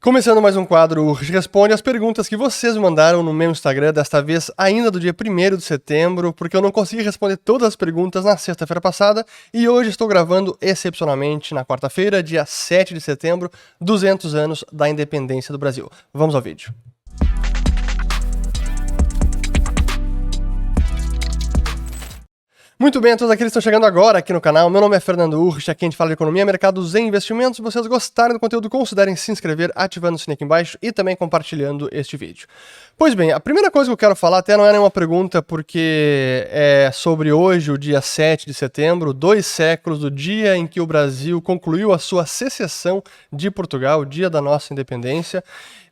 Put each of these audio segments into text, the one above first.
Começando mais um quadro, o Responde as perguntas que vocês mandaram no meu Instagram, desta vez ainda do dia 1º de setembro, porque eu não consegui responder todas as perguntas na sexta-feira passada, e hoje estou gravando excepcionalmente na quarta-feira, dia 7 de setembro, 200 anos da independência do Brasil. Vamos ao vídeo. Muito bem, a todos aqueles que estão chegando agora aqui no canal, meu nome é Fernando Urrich, aqui a gente fala de economia, mercados e investimentos. Se vocês gostarem do conteúdo, considerem se inscrever, ativando o sininho aqui embaixo e também compartilhando este vídeo. Pois bem, a primeira coisa que eu quero falar até não é nenhuma pergunta, porque é sobre hoje, o dia 7 de setembro, 2 séculos do dia em que o Brasil concluiu a sua secessão de Portugal, o dia da nossa independência.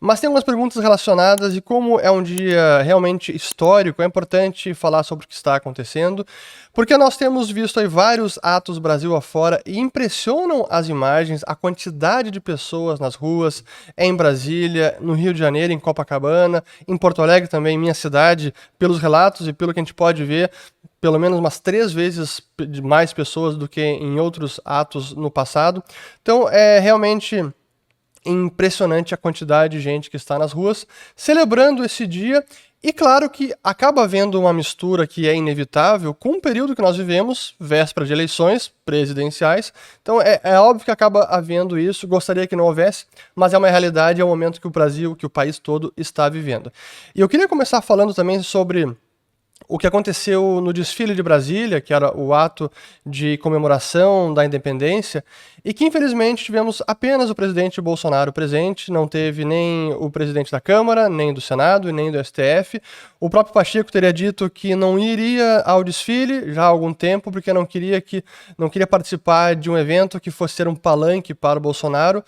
Mas tem algumas perguntas relacionadas e como é um dia realmente histórico, é importante falar sobre o que está acontecendo, porque nós temos visto aí vários atos Brasil afora e impressionam as imagens, a quantidade de pessoas nas ruas, em Brasília, no Rio de Janeiro, em Copacabana, em Porto Alegre também, minha cidade, pelos relatos e pelo que a gente pode ver, pelo menos umas 3 vezes mais pessoas do que em outros atos no passado. Então é realmente impressionante a quantidade de gente que está nas ruas celebrando esse dia. E claro que acaba havendo uma mistura que é inevitável com o período que nós vivemos, véspera de eleições presidenciais. Então é óbvio que acaba havendo isso, gostaria que não houvesse, mas é uma realidade, é o momento que o Brasil, que o país todo está vivendo. E eu queria começar falando também sobre o que aconteceu no desfile de Brasília, que era o ato de comemoração da independência, e que infelizmente tivemos apenas o presidente Bolsonaro presente, não teve nem o presidente da Câmara, nem do Senado e nem do STF. O próprio Pacheco teria dito que não iria ao desfile já há algum tempo, porque não queria participar de um evento que fosse ser um palanque para o Bolsonaro.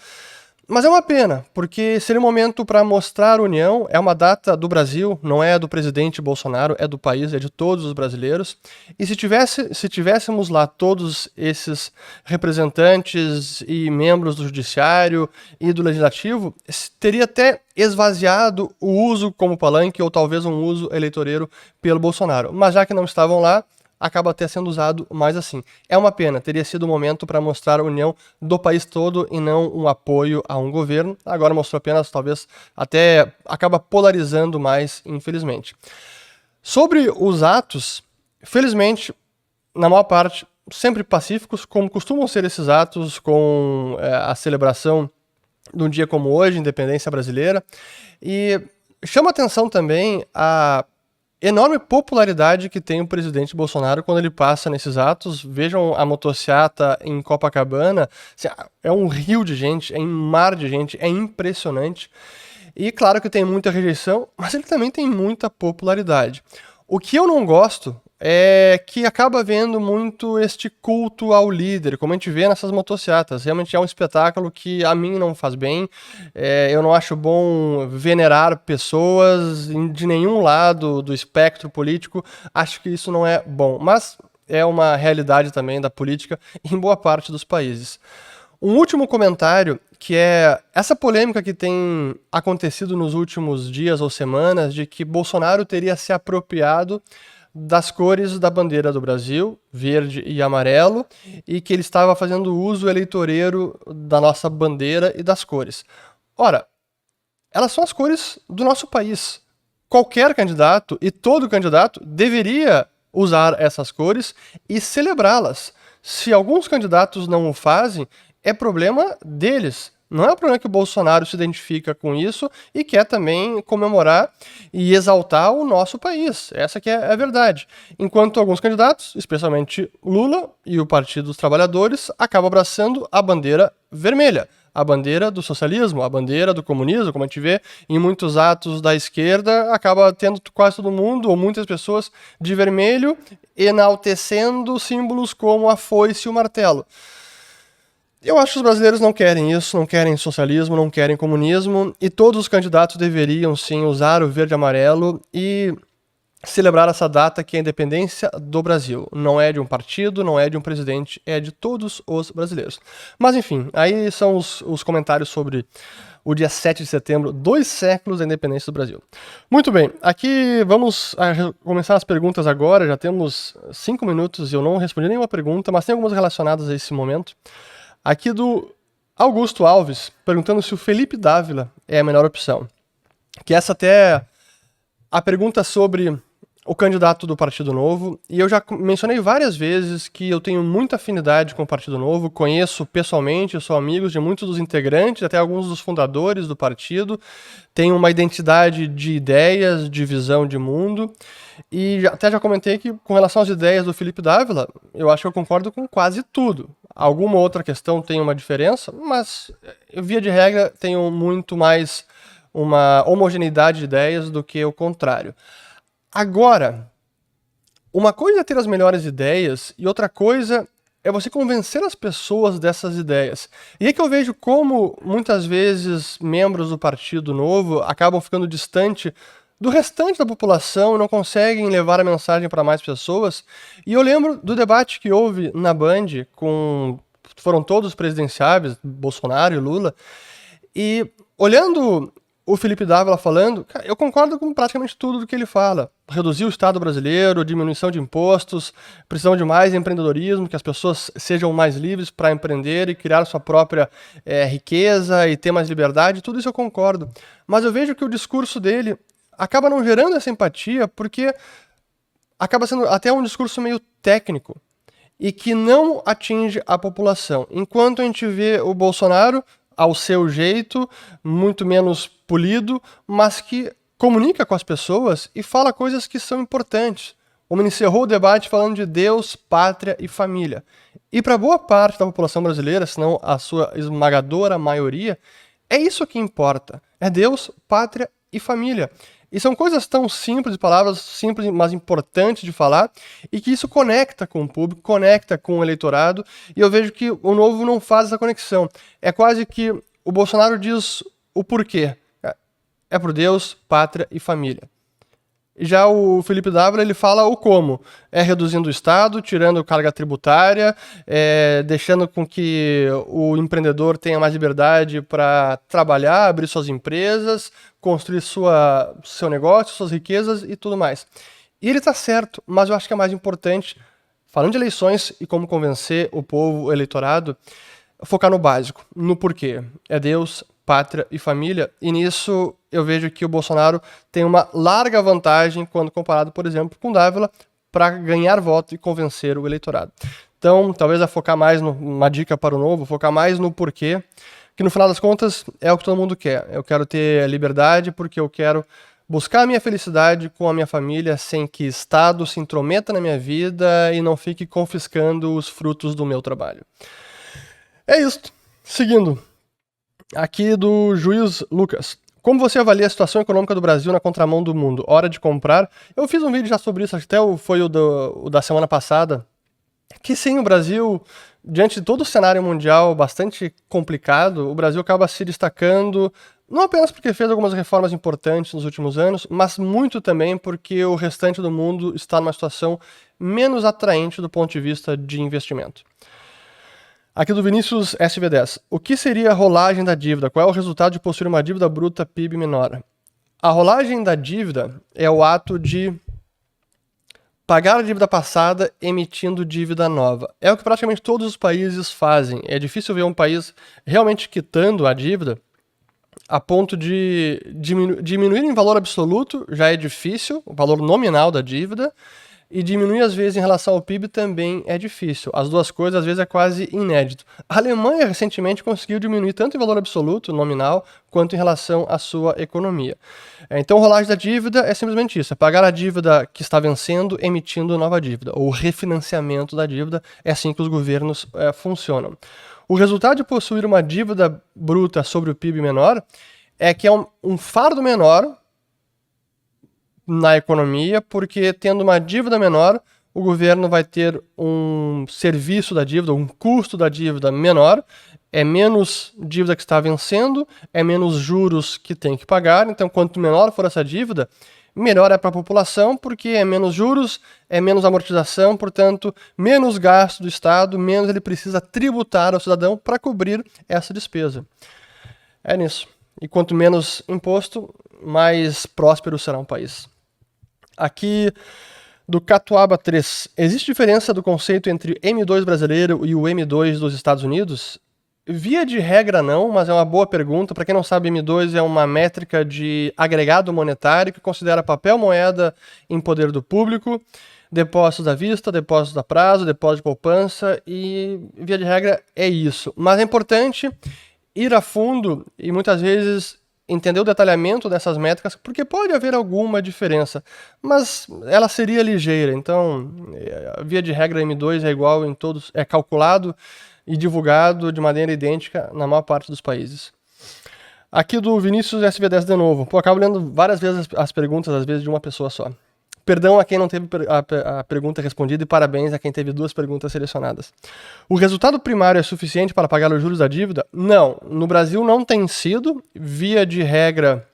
Mas é uma pena, porque seria um momento para mostrar união, é uma data do Brasil, não é do presidente Bolsonaro, é do país, é de todos os brasileiros. E se tivéssemos lá todos esses representantes e membros do judiciário e do legislativo, teria até esvaziado o uso como palanque ou talvez um uso eleitoreiro pelo Bolsonaro. Mas já que não estavam lá, acaba até sendo usado mais assim. É uma pena, teria sido um momento para mostrar a união do país todo e não um apoio a um governo. Agora mostrou apenas, talvez, até acaba polarizando mais, infelizmente. Sobre os atos, felizmente, na maior parte, sempre pacíficos, como costumam ser esses atos com a celebração de um dia como hoje, Independência Brasileira. E chama atenção também a enorme popularidade que tem o presidente Bolsonaro quando ele passa nesses atos. Vejam a motociata em Copacabana, é um rio de gente, é um mar de gente, é impressionante. E claro que tem muita rejeição, mas ele também tem muita popularidade. O que eu não gosto é que acaba havendo muito este culto ao líder, como a gente vê nessas motocicletas. Realmente é um espetáculo que a mim não faz bem. Eu não acho bom venerar pessoas de nenhum lado do espectro político. Acho que isso não é bom, mas é uma realidade também da política em boa parte dos países. Um último comentário, que é essa polêmica que tem acontecido nos últimos dias ou semanas de que Bolsonaro teria se apropriado das cores da bandeira do Brasil, verde e amarelo, e que ele estava fazendo uso eleitoreiro da nossa bandeira e das cores. Ora, elas são as cores do nosso país. Qualquer candidato e todo candidato deveria usar essas cores e celebrá-las. Se alguns candidatos não o fazem, é problema deles. Não é o problema que o Bolsonaro se identifica com isso e quer também comemorar e exaltar o nosso país. Essa que é a verdade. Enquanto alguns candidatos, especialmente Lula e o Partido dos Trabalhadores, acabam abraçando a bandeira vermelha, a bandeira do socialismo, a bandeira do comunismo, como a gente vê em muitos atos da esquerda, acaba tendo quase todo mundo ou muitas pessoas de vermelho, enaltecendo símbolos como a foice e o martelo. Eu acho que os brasileiros não querem isso, não querem socialismo, não querem comunismo, e todos os candidatos deveriam sim usar o verde e amarelo e celebrar essa data que é a independência do Brasil. Não é de um partido, não é de um presidente, é de todos os brasileiros. Mas enfim, aí são os comentários sobre o dia 7 de setembro, 2 séculos da independência do Brasil. Muito bem, aqui vamos começar as perguntas agora, já temos 5 minutos e eu não respondi nenhuma pergunta, mas tem algumas relacionadas a esse momento. Aqui do Augusto Alves, perguntando se o Felipe Dávila é a melhor opção. Que essa até é a pergunta sobre o candidato do Partido Novo, e eu já mencionei várias vezes que eu tenho muita afinidade com o Partido Novo, conheço pessoalmente, sou amigo de muitos dos integrantes, até alguns dos fundadores do partido, tenho uma identidade de ideias, de visão de mundo, e até já comentei que com relação às ideias do Felipe Dávila, eu acho que eu concordo com quase tudo. Alguma outra questão tem uma diferença, mas via de regra tenho muito mais uma homogeneidade de ideias do que o contrário. Agora, uma coisa é ter as melhores ideias e outra coisa é você convencer as pessoas dessas ideias. E é que eu vejo como muitas vezes membros do Partido Novo acabam ficando distante do restante da população e não conseguem levar a mensagem para mais pessoas. E eu lembro do debate que houve na Band foram todos presidenciáveis, Bolsonaro e Lula, e olhando o Felipe Dávila falando, cara, eu concordo com praticamente tudo do que ele fala. Reduzir o Estado brasileiro, diminuição de impostos, precisamos de mais empreendedorismo, que as pessoas sejam mais livres para empreender e criar sua própria riqueza e ter mais liberdade, tudo isso eu concordo. Mas eu vejo que o discurso dele acaba não gerando essa empatia, porque acaba sendo até um discurso meio técnico e que não atinge a população. Enquanto a gente vê o Bolsonaro ao seu jeito, muito menos polido, mas que comunica com as pessoas e fala coisas que são importantes. Como encerrou o debate falando de Deus, pátria e família. E para boa parte da população brasileira, se não a sua esmagadora maioria, é isso que importa. É Deus, pátria e família. E são coisas tão simples, palavras simples, mas importantes de falar, e que isso conecta com o público, conecta com o eleitorado, e eu vejo que o Novo não faz essa conexão. É quase que o Bolsonaro diz o porquê. É por Deus, pátria e família. Já o Felipe Dávila, ele fala o como. É reduzindo o Estado, tirando carga tributária, deixando com que o empreendedor tenha mais liberdade para trabalhar, abrir suas empresas, construir seu negócio, suas riquezas e tudo mais. E ele está certo, mas eu acho que é mais importante, falando de eleições e como convencer o povo, o eleitorado, focar no básico, no porquê. É Deus, pátria e família, e nisso eu vejo que o Bolsonaro tem uma larga vantagem quando comparado, por exemplo, com Dávila, para ganhar voto e convencer o eleitorado. Então, talvez a focar mais, uma dica para o Novo, focar mais no porquê, que no final das contas é o que todo mundo quer. Eu quero ter liberdade porque eu quero buscar a minha felicidade com a minha família sem que Estado se intrometa na minha vida e não fique confiscando os frutos do meu trabalho. É isso. Seguindo. Aqui do Juiz Lucas. Como você avalia a situação econômica do Brasil na contramão do mundo? Hora de comprar? Eu fiz um vídeo já sobre isso, até foi o da semana passada. Que sim, o Brasil, diante de todo o cenário mundial bastante complicado, o Brasil acaba se destacando, não apenas porque fez algumas reformas importantes nos últimos anos, mas muito também porque o restante do mundo está numa situação menos atraente do ponto de vista de investimento. Aqui do Vinícius SV10. O que seria a rolagem da dívida? Qual é o resultado de possuir uma dívida bruta PIB menor? A rolagem da dívida é o ato de pagar a dívida passada emitindo dívida nova. É o que praticamente todos os países fazem. É difícil ver um país realmente quitando a dívida a ponto de diminuir em valor absoluto, já é difícil, o valor nominal da dívida, e diminuir às vezes em relação ao PIB também é difícil. As duas coisas às vezes é quase inédito. A Alemanha recentemente conseguiu diminuir tanto em valor absoluto, nominal, quanto em relação à sua economia. Então, rolagem da dívida é simplesmente isso, é pagar a dívida que está vencendo, emitindo nova dívida, ou refinanciamento da dívida, é assim que os governos funcionam. O resultado de possuir uma dívida bruta sobre o PIB menor é que é um fardo menor na economia, porque tendo uma dívida menor, o governo vai ter um serviço da dívida, um custo da dívida menor, é menos dívida que está vencendo, é menos juros que tem que pagar, então quanto menor for essa dívida, melhor é para a população, porque é menos juros, é menos amortização, portanto, menos gasto do Estado, menos ele precisa tributar ao cidadão para cobrir essa despesa. É nisso. E quanto menos imposto, mais próspero será um país. Aqui do Catuaba 3. Existe diferença do conceito entre M2 brasileiro e o M2 dos Estados Unidos? Via de regra não, mas é uma boa pergunta. Para quem não sabe, M2 é uma métrica de agregado monetário que considera papel moeda em poder do público, depósitos à vista, depósitos a prazo, depósito de poupança e, via de regra, é isso. Mas é importante ir a fundo e muitas vezes entender o detalhamento dessas métricas, porque pode haver alguma diferença, mas ela seria ligeira. Então, via de regra, M2 é igual em todos, é calculado e divulgado de maneira idêntica na maior parte dos países. Aqui do Vinícius SV10 de novo. Pô, acabo lendo várias vezes as perguntas, às vezes de uma pessoa só. Perdão a quem não teve a pergunta respondida e parabéns a quem teve 2 perguntas selecionadas. O resultado primário é suficiente para pagar os juros da dívida? Não. No Brasil não tem sido. Via de regra,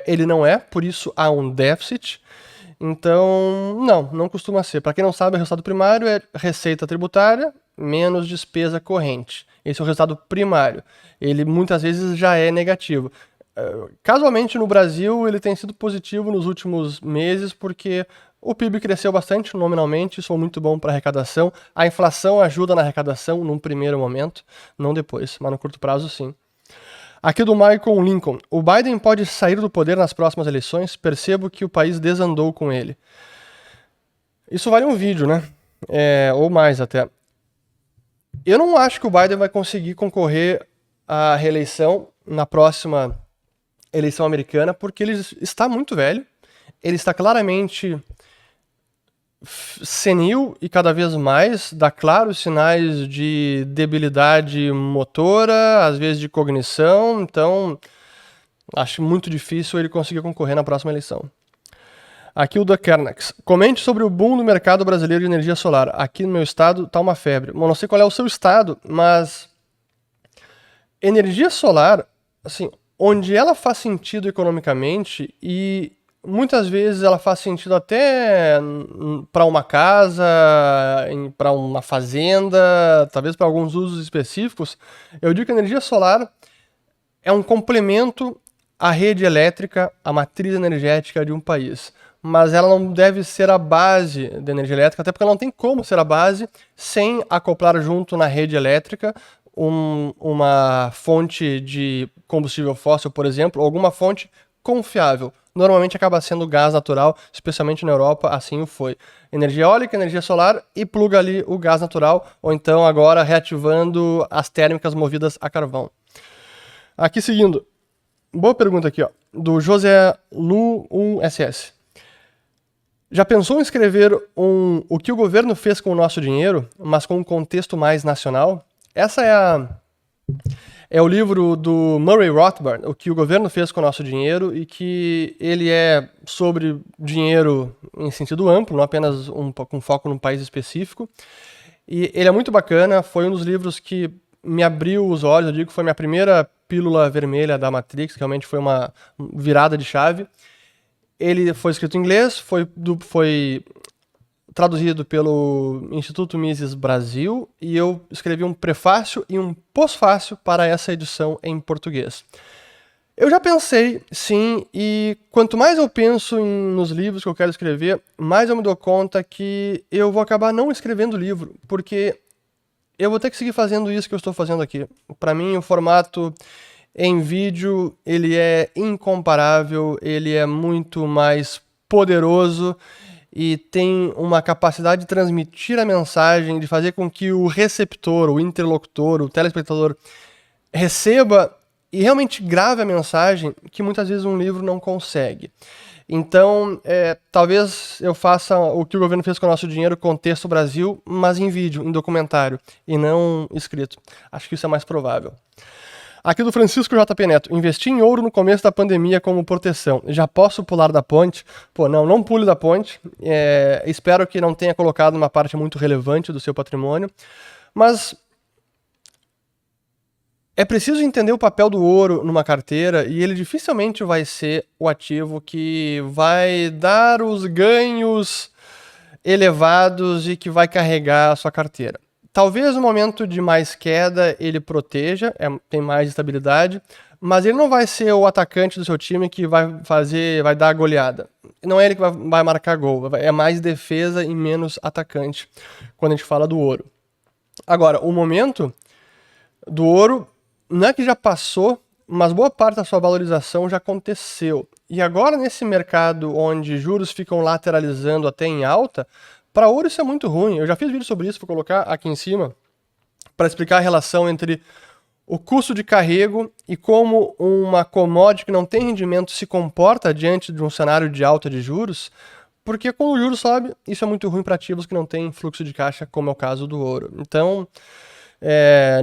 ele não é, por isso há um déficit. Então, não costuma ser. Para quem não sabe, o resultado primário é receita tributária menos despesa corrente. Esse é o resultado primário. Ele muitas vezes já é negativo. Casualmente, no Brasil, ele tem sido positivo nos últimos meses, porque o PIB cresceu bastante nominalmente, isso é muito bom para a arrecadação. A inflação ajuda na arrecadação num primeiro momento, não depois, mas no curto prazo, sim. Aqui do Michael Lincoln. O Biden pode sair do poder nas próximas eleições? Percebo que o país desandou com ele. Isso vale um vídeo, né? Ou mais até. Eu não acho que o Biden vai conseguir concorrer à reeleição na próxima eleição americana, porque ele está muito velho, ele está claramente senil e cada vez mais, dá claros sinais de debilidade motora, às vezes de cognição, então acho muito difícil ele conseguir concorrer na próxima eleição. Aqui o da Kernax. Comente sobre o boom do mercado brasileiro de energia solar. Aqui no meu estado tá uma febre. Bom, não sei qual é o seu estado, mas energia solar, assim, onde ela faz sentido economicamente e muitas vezes ela faz sentido até para uma casa, para uma fazenda, talvez para alguns usos específicos, eu digo que a energia solar é um complemento à rede elétrica, à matriz energética de um país. Mas ela não deve ser a base da energia elétrica, até porque ela não tem como ser a base sem acoplar junto na rede elétrica uma fonte de combustível fóssil, por exemplo, ou alguma fonte confiável. Normalmente acaba sendo gás natural, especialmente na Europa, assim o foi. Energia eólica, energia solar e pluga ali o gás natural, ou então agora reativando as térmicas movidas a carvão. Aqui seguindo, boa pergunta aqui, ó, do José Lu 1SS. Já pensou em escrever o que o governo fez com o nosso dinheiro, mas com um contexto mais nacional? Essa é o livro do Murray Rothbard, o que o governo fez com o nosso dinheiro, e que ele é sobre dinheiro em sentido amplo, não apenas com foco num país específico. E ele é muito bacana, foi um dos livros que me abriu os olhos, eu digo que foi minha primeira pílula vermelha da Matrix, que realmente foi uma virada de chave. Ele foi escrito em inglês, foi traduzido pelo Instituto Mises Brasil, e eu escrevi um prefácio e um pós-fácio para essa edição em português. Eu já pensei, sim, e quanto mais eu penso nos livros que eu quero escrever, mais eu me dou conta que eu vou acabar não escrevendo livro, porque eu vou ter que seguir fazendo isso que eu estou fazendo aqui. Para mim, o formato em vídeo, ele é incomparável, ele é muito mais poderoso e tem uma capacidade de transmitir a mensagem, de fazer com que o receptor, o interlocutor, o telespectador receba e realmente grave a mensagem que muitas vezes um livro não consegue. Então, talvez eu faça o que o governo fez com o nosso dinheiro, Contexto Brasil, mas em vídeo, em documentário, e não escrito. Acho que isso é mais provável. Aqui do Francisco JP Neto. Investi em ouro no começo da pandemia como proteção. Já posso pular da ponte? Pô, não pule da ponte. Espero que não tenha colocado uma parte muito relevante do seu patrimônio. Mas é preciso entender o papel do ouro numa carteira e ele dificilmente vai ser o ativo que vai dar os ganhos elevados e que vai carregar a sua carteira. Talvez no momento de mais queda ele proteja, tem mais estabilidade, mas ele não vai ser o atacante do seu time que vai dar a goleada. Não é ele que vai marcar gol, é mais defesa e menos atacante quando a gente fala do ouro. Agora, o momento do ouro, não é que já passou, mas boa parte da sua valorização já aconteceu. E agora, nesse mercado onde juros ficam lateralizando até em alta, para ouro isso é muito ruim. Eu já fiz vídeo sobre isso, vou colocar aqui em cima, para explicar a relação entre o custo de carrego e como uma commodity que não tem rendimento se comporta diante de um cenário de alta de juros, porque quando o juros sobe, isso é muito ruim para ativos que não têm fluxo de caixa, como é o caso do ouro. Então,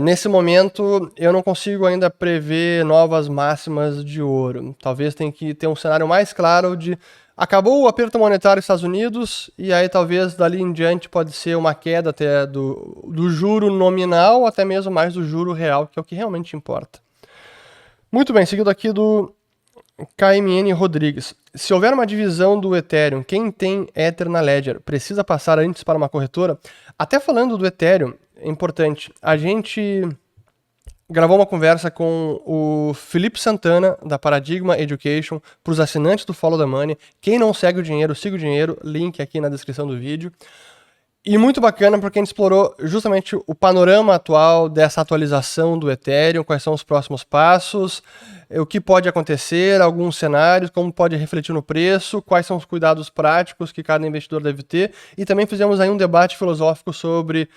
nesse momento, eu não consigo ainda prever novas máximas de ouro. Talvez tenha que ter um cenário mais claro de acabou o aperto monetário dos Estados Unidos, e aí talvez dali em diante pode ser uma queda até do juro nominal, até mesmo mais do juro real, que é o que realmente importa. Muito bem, seguido aqui do KMN Rodrigues. Se houver uma divisão do Ethereum, quem tem Ether na Ledger precisa passar antes para uma corretora? Até falando do Ethereum, é importante, a gente gravou uma conversa com o Felipe Santana, da Paradigma Education, para os assinantes do Follow the Money. Quem não segue o dinheiro, siga o dinheiro, link aqui na descrição do vídeo. E muito bacana porque a gente explorou justamente o panorama atual dessa atualização do Ethereum, quais são os próximos passos, o que pode acontecer, alguns cenários, como pode refletir no preço, quais são os cuidados práticos que cada investidor deve ter, e também fizemos aí um debate filosófico sobre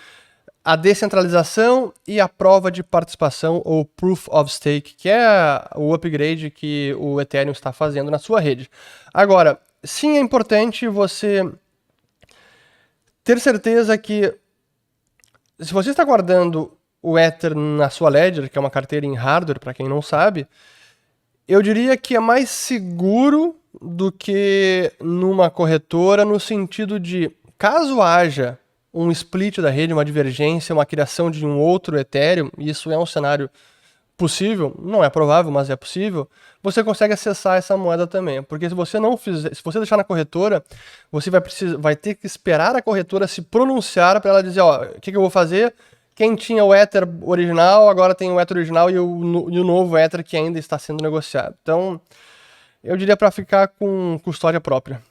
a descentralização e a prova de participação, ou Proof of Stake, que é o upgrade que o Ethereum está fazendo na sua rede. Agora, sim, é importante você ter certeza que, se você está guardando o Ether na sua Ledger, que é uma carteira em hardware, para quem não sabe, eu diria que é mais seguro do que numa corretora, no sentido de, caso haja um split da rede, uma divergência, uma criação de um outro Ethereum, e isso é um cenário possível, não é provável, mas é possível, você consegue acessar essa moeda também. Porque se você não fizer, se você deixar na corretora, você vai ter que esperar a corretora se pronunciar para ela dizer, ó, o que eu vou fazer? Quem tinha o Ether original, agora tem o Ether original e o novo Ether que ainda está sendo negociado. Então, eu diria para ficar com custódia própria.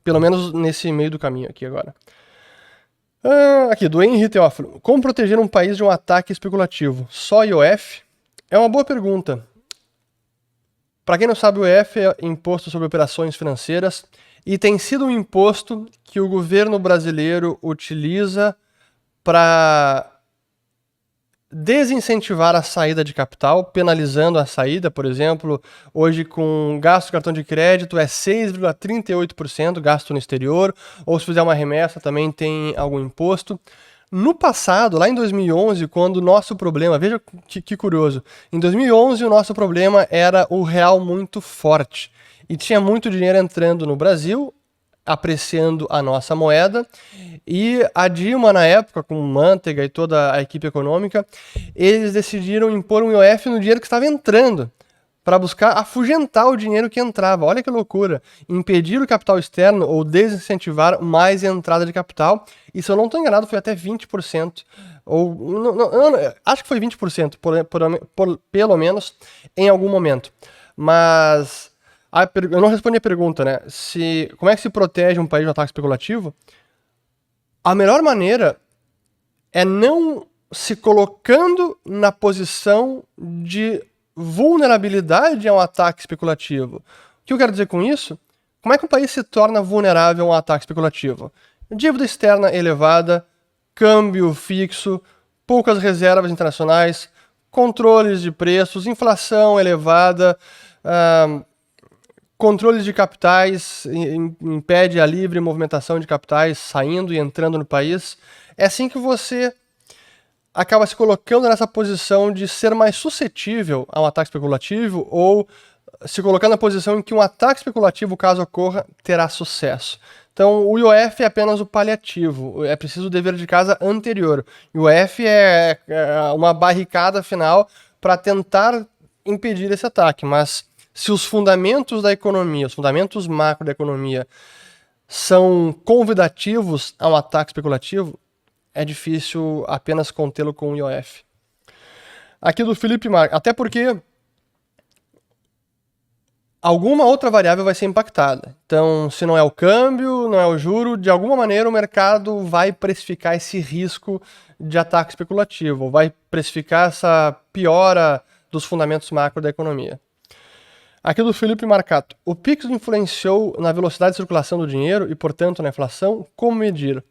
Pelo menos nesse meio do caminho aqui agora. Aqui, do Henry Teófilo. Como proteger um país de um ataque especulativo? Só IOF? É uma boa pergunta. Para quem não sabe, o IOF é Imposto sobre Operações Financeiras e tem sido um imposto que o governo brasileiro utiliza para desincentivar a saída de capital, penalizando a saída. Por exemplo, hoje com gasto de cartão de crédito é 6,38% gasto no exterior, ou se fizer uma remessa também tem algum imposto. No passado, lá em 2011, quando o nosso problema, veja que curioso, em 2011 o nosso problema era o real muito forte e tinha muito dinheiro entrando no Brasil, apreciando a nossa moeda, e a Dilma, na época, com Manteiga e toda a equipe econômica, eles decidiram impor um IOF no dinheiro que estava entrando, para buscar afugentar o dinheiro que entrava. Olha que loucura! Impedir o capital externo ou desincentivar mais entrada de capital, e se eu não estou enganado, foi até 20%, ou acho que foi 20%, pelo menos, em algum momento. Mas eu não respondi a pergunta, né? Como é que se protege um país de um ataque especulativo? A melhor maneira é não se colocando na posição de vulnerabilidade a um ataque especulativo. O que eu quero dizer com isso? Como é que um país se torna vulnerável a um ataque especulativo? Dívida externa elevada, câmbio fixo, poucas reservas internacionais, controles de preços, inflação elevada, controles de capitais, impede a livre movimentação de capitais saindo e entrando no país. É assim que você acaba se colocando nessa posição de ser mais suscetível a um ataque especulativo, ou se colocando na posição em que um ataque especulativo, caso ocorra, terá sucesso. Então, o IOF é apenas o paliativo, é preciso o dever de casa anterior. O IOF é uma barricada final para tentar impedir esse ataque, mas se os fundamentos da economia, os fundamentos macro da economia são convidativos a um ataque especulativo, é difícil apenas contê-lo com o IOF. Aqui do Felipe Marques, até porque alguma outra variável vai ser impactada. Então, se não é o câmbio, não é o juro, de alguma maneira o mercado vai precificar esse risco de ataque especulativo, vai precificar essa piora dos fundamentos macro da economia. Aqui do Felipe Marcato. O Pix influenciou na velocidade de circulação do dinheiro e, portanto, na inflação? Como medir?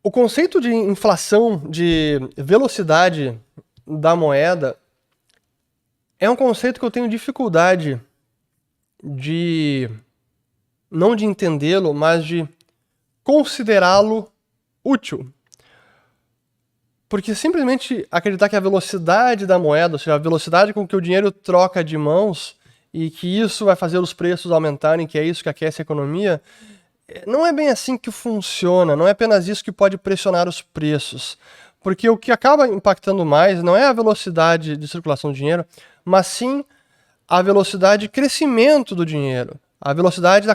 O conceito de inflação, de velocidade da moeda, é um conceito que eu tenho dificuldade não de entendê-lo, mas de considerá-lo útil. Porque simplesmente acreditar que a velocidade da moeda, ou seja, a velocidade com que o dinheiro troca de mãos e que isso vai fazer os preços aumentarem, que é isso que aquece a economia, não é bem assim que funciona, não é apenas isso que pode pressionar os preços. Porque o que acaba impactando mais não é a velocidade de circulação do dinheiro, mas sim a velocidade de crescimento do dinheiro, a velocidade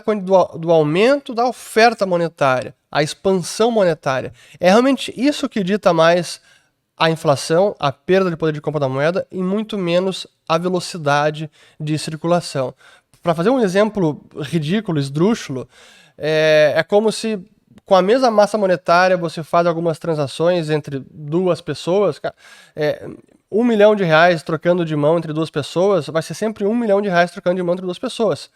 do aumento da oferta monetária, a expansão monetária. É realmente isso que dita mais a inflação, a perda de poder de compra da moeda, e muito menos a velocidade de circulação. Para fazer um exemplo ridículo, esdrúxulo, é como se com a mesma massa monetária você faz algumas transações entre duas pessoas. 1 milhão de reais trocando de mão entre duas pessoas vai ser sempre 1 milhão de reais trocando de mão entre duas pessoas.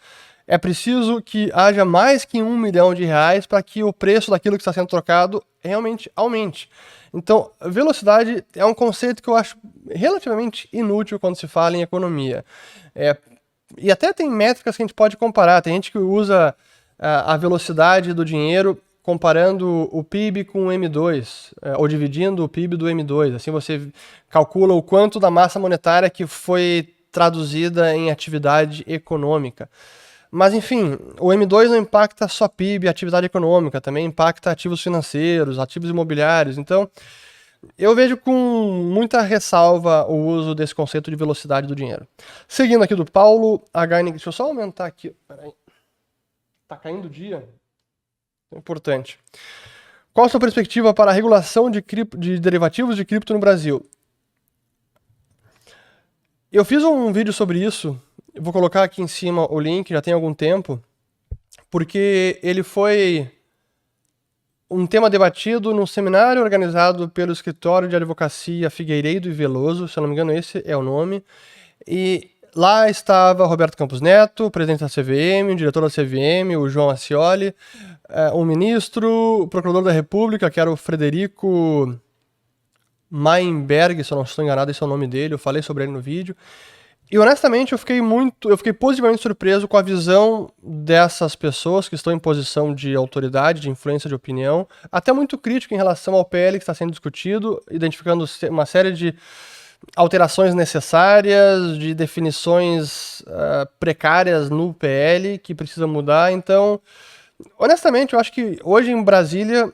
É preciso que haja mais que 1 milhão de reais para que o preço daquilo que está sendo trocado realmente aumente. Então, velocidade é um conceito que eu acho relativamente inútil quando se fala em economia. E até tem métricas que a gente pode comparar. Tem gente que usa a velocidade do dinheiro comparando o PIB com o M2, ou dividindo o PIB do M2. Assim você calcula o quanto da massa monetária que foi traduzida em atividade econômica. Mas, enfim, o M2 não impacta só PIB, atividade econômica, também impacta ativos financeiros, ativos imobiliários. Então, eu vejo com muita ressalva o uso desse conceito de velocidade do dinheiro. Seguindo aqui do Paulo HN, deixa eu só aumentar aqui. Peraí. Tá caindo o dia. É importante. Qual a sua perspectiva para a regulação de derivativos de cripto no Brasil? Eu fiz um vídeo sobre isso. Eu vou colocar aqui em cima o link, já tem algum tempo, porque ele foi um tema debatido num seminário organizado pelo Escritório de Advocacia Figueiredo e Veloso, se eu não me engano esse é o nome, e lá estava Roberto Campos Neto, presidente da CVM, o diretor da CVM, o João Ascioli, o ministro, o procurador da República, que era o Frederico Mainberg, se eu não estou enganado, esse é o nome dele, eu falei sobre ele no vídeo. E honestamente eu fiquei positivamente surpreso com a visão dessas pessoas que estão em posição de autoridade, de influência de opinião, até muito crítico em relação ao PL que está sendo discutido, identificando uma série de alterações necessárias, de definições precárias no PL que precisa mudar. Então, honestamente, eu acho que hoje em Brasília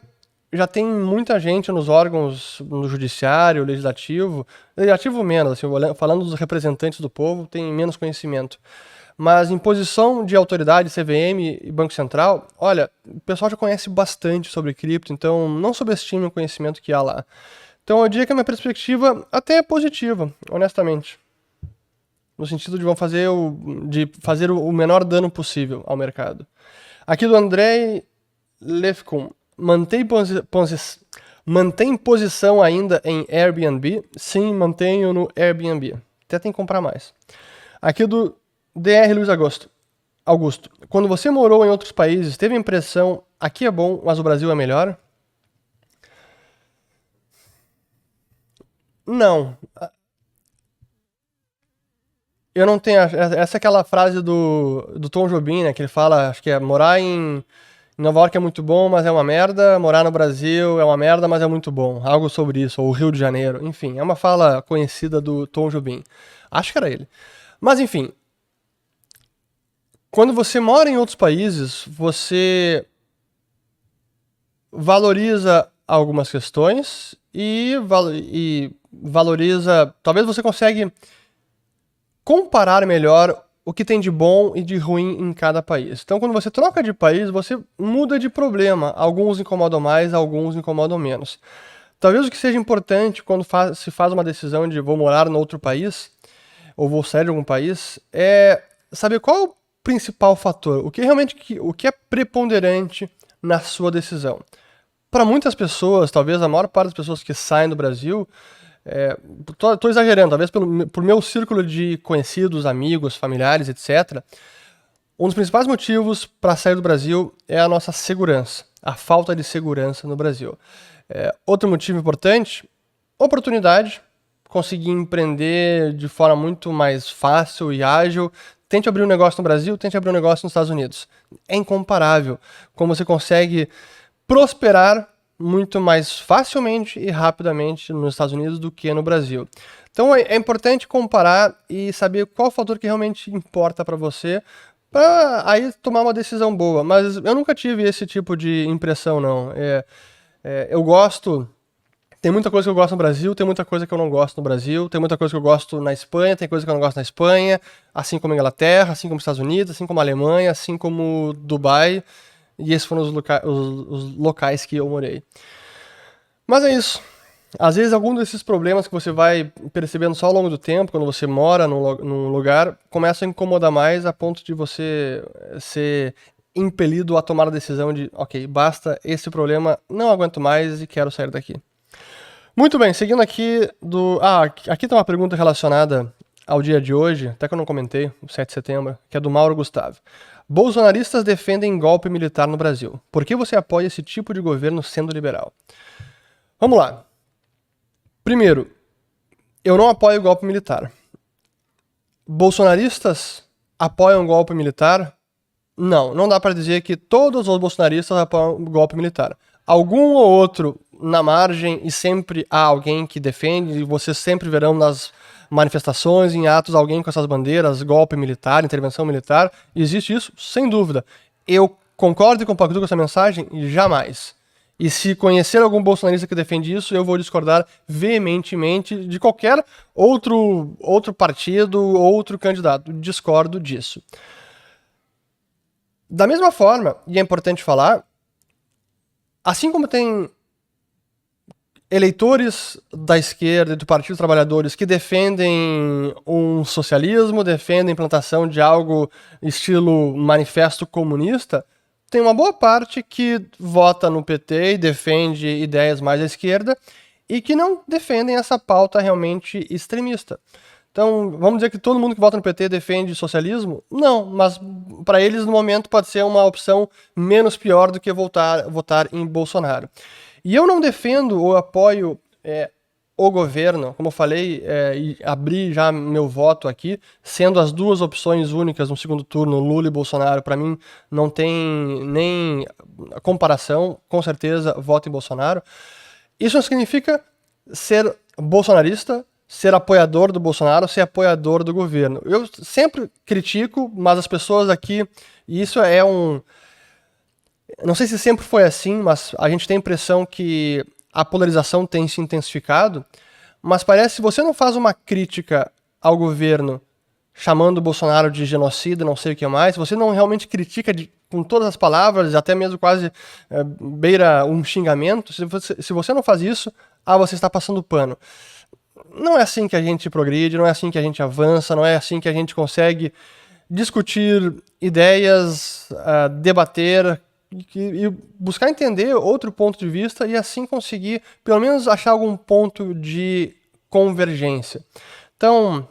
já tem muita gente nos órgãos, no judiciário, legislativo menos, assim, falando dos representantes do povo, tem menos conhecimento. Mas em posição de autoridade, CVM e Banco Central, olha, o pessoal já conhece bastante sobre cripto, então não subestime o conhecimento que há lá. Então eu diria que a minha perspectiva até é positiva, honestamente. No sentido de de fazer o menor dano possível ao mercado. Aqui do Andrei Lefkum. Mantém posição ainda em Airbnb? Sim, mantenho no Airbnb. Até tem que comprar mais. Aqui do DR Luiz Augusto. Quando você morou em outros países, teve a impressão, aqui é bom, mas o Brasil é melhor? Não. Eu não tenho... Essa é aquela frase do Tom Jobim, né? Que ele fala, acho que é morar em Nova York é muito bom, mas é uma merda. Morar no Brasil é uma merda, mas é muito bom. Algo sobre isso. Ou Rio de Janeiro. Enfim, é uma fala conhecida do Tom Jobim. Acho que era ele. Mas, enfim. Quando você mora em outros países, você valoriza algumas questões e valoriza... Talvez você consiga comparar melhor o que tem de bom e de ruim em cada país. Então, quando você troca de país, você muda de problema. Alguns incomodam mais, alguns incomodam menos. Talvez o que seja importante quando se faz uma decisão de vou morar em outro país, ou vou sair de algum país, é saber qual é o principal fator, o que é preponderante na sua decisão. Para muitas pessoas, talvez a maior parte das pessoas que saem do Brasil, tô exagerando, talvez por meu círculo de conhecidos, amigos, familiares, etc., um dos principais motivos para sair do Brasil é a nossa segurança, a falta de segurança no Brasil. Outro motivo importante, oportunidade, conseguir empreender de forma muito mais fácil e ágil. Tente abrir um negócio no Brasil, tente abrir um negócio nos Estados Unidos. É incomparável como você consegue prosperar muito mais facilmente e rapidamente nos Estados Unidos do que no Brasil. Então é importante comparar e saber qual fator que realmente importa para você, para aí tomar uma decisão boa. Mas eu nunca tive esse tipo de impressão, não. Eu gosto... Tem muita coisa que eu gosto no Brasil, tem muita coisa que eu não gosto no Brasil, tem muita coisa que eu gosto na Espanha, tem coisa que eu não gosto na Espanha, assim como a Inglaterra, assim como os Estados Unidos, assim como a Alemanha, assim como Dubai, e esses foram os locais que eu morei. Mas é isso. Às vezes algum desses problemas que você vai percebendo só ao longo do tempo, quando você mora num lugar, começam a incomodar mais a ponto de você ser impelido a tomar a decisão de, ok, basta esse problema, não aguento mais e quero sair daqui. Muito bem, seguindo aqui aqui tem uma pergunta relacionada ao dia de hoje, até que eu não comentei, o 7 de setembro, que é do Mauro Gustavo. Bolsonaristas defendem golpe militar no Brasil. Por que você apoia esse tipo de governo sendo liberal? Vamos lá. Primeiro, eu não apoio golpe militar. Bolsonaristas apoiam golpe militar? Não dá para dizer que todos os bolsonaristas apoiam golpe militar. Algum ou outro na margem, e sempre há alguém que defende, e vocês sempre verão nas manifestações, em atos, alguém com essas bandeiras, golpe militar, intervenção militar. Existe isso? Sem dúvida. Eu concordo e compactuo com essa mensagem? Jamais. E se conhecer algum bolsonarista que defende isso, eu vou discordar veementemente de qualquer outro partido, outro candidato. Discordo disso. Da mesma forma, e é importante falar, assim como tem eleitores da esquerda e do Partido dos Trabalhadores que defendem um socialismo, defendem a implantação de algo estilo manifesto comunista, tem uma boa parte que vota no PT e defende ideias mais à esquerda e que não defendem essa pauta realmente extremista. Então, vamos dizer que todo mundo que vota no PT defende socialismo? Não, mas para eles no momento pode ser uma opção menos pior do que votar em Bolsonaro. E eu não defendo ou apoio o governo, como eu falei, e abri já meu voto aqui, sendo as duas opções únicas no segundo turno, Lula e Bolsonaro, para mim não tem nem comparação, com certeza voto em Bolsonaro. Isso não significa ser bolsonarista, ser apoiador do Bolsonaro, ser apoiador do governo. Eu sempre critico, mas as pessoas aqui, e isso não sei se sempre foi assim, mas a gente tem a impressão que a polarização tem se intensificado, mas parece que se você não faz uma crítica ao governo chamando o Bolsonaro de genocida, não sei o que mais, se você não realmente critica com todas as palavras, até mesmo quase beira um xingamento, se você não faz isso, você está passando pano. Não é assim que a gente progride, não é assim que a gente avança, não é assim que a gente consegue discutir ideias, debater e buscar entender outro ponto de vista e assim conseguir, pelo menos, achar algum ponto de convergência. Então,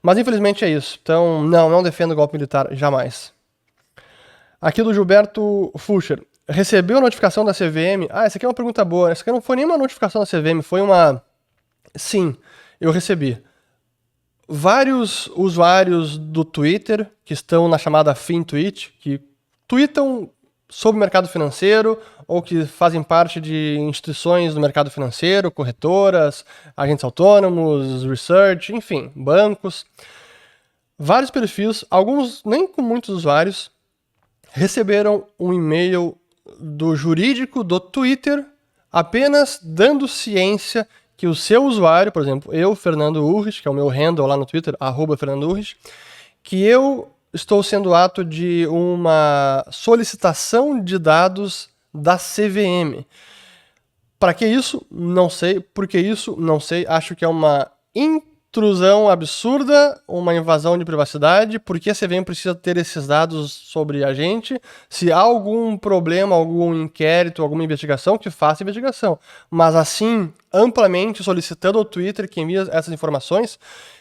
mas infelizmente é isso. Então, não defendo golpe militar, jamais. Aqui do Gilberto Fuscher. Recebeu a notificação da CVM? Essa aqui é uma pergunta boa. Essa aqui não foi nem uma notificação da CVM, foi uma... Sim, eu recebi. Vários usuários do Twitter, que estão na chamada FinTwitch, que tweetam sobre o mercado financeiro ou que fazem parte de instituições do mercado financeiro, corretoras, agentes autônomos, research, enfim, bancos. Vários perfis, alguns nem com muitos usuários, receberam um e-mail do jurídico do Twitter apenas dando ciência que o seu usuário, por exemplo, eu, Fernando Urrich, que é o meu handle lá no Twitter, @FernandoUrrich, que eu estou sendo ato de uma solicitação de dados da CVM. Para que isso? Não sei. Por que isso? Não sei. Acho que é uma intrusão absurda, uma invasão de privacidade, por que a CVM precisa ter esses dados sobre a gente? Se há algum problema, algum inquérito, alguma investigação, que faça investigação. Mas assim, amplamente solicitando ao Twitter que envie essas informações,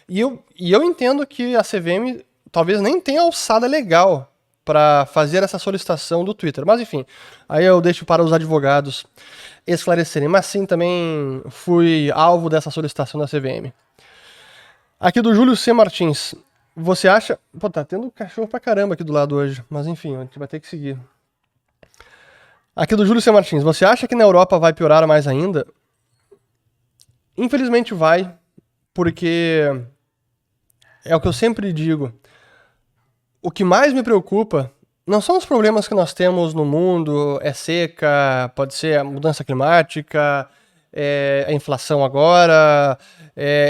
e eu entendo que a CVM talvez nem tenha alçada legal para fazer essa solicitação do Twitter. Mas enfim, aí eu deixo para os advogados esclarecerem. Mas sim, também fui alvo dessa solicitação da CVM. Aqui do Júlio C. Martins. Você acha... Pô, tá tendo cachorro pra caramba aqui do lado hoje. Mas enfim, a gente vai ter que seguir. Aqui do Júlio C. Martins. Você acha que na Europa vai piorar mais ainda? Infelizmente vai, porque é o que eu sempre digo. O que mais me preocupa não são os problemas que nós temos no mundo, é seca, pode ser a mudança climática, a inflação agora,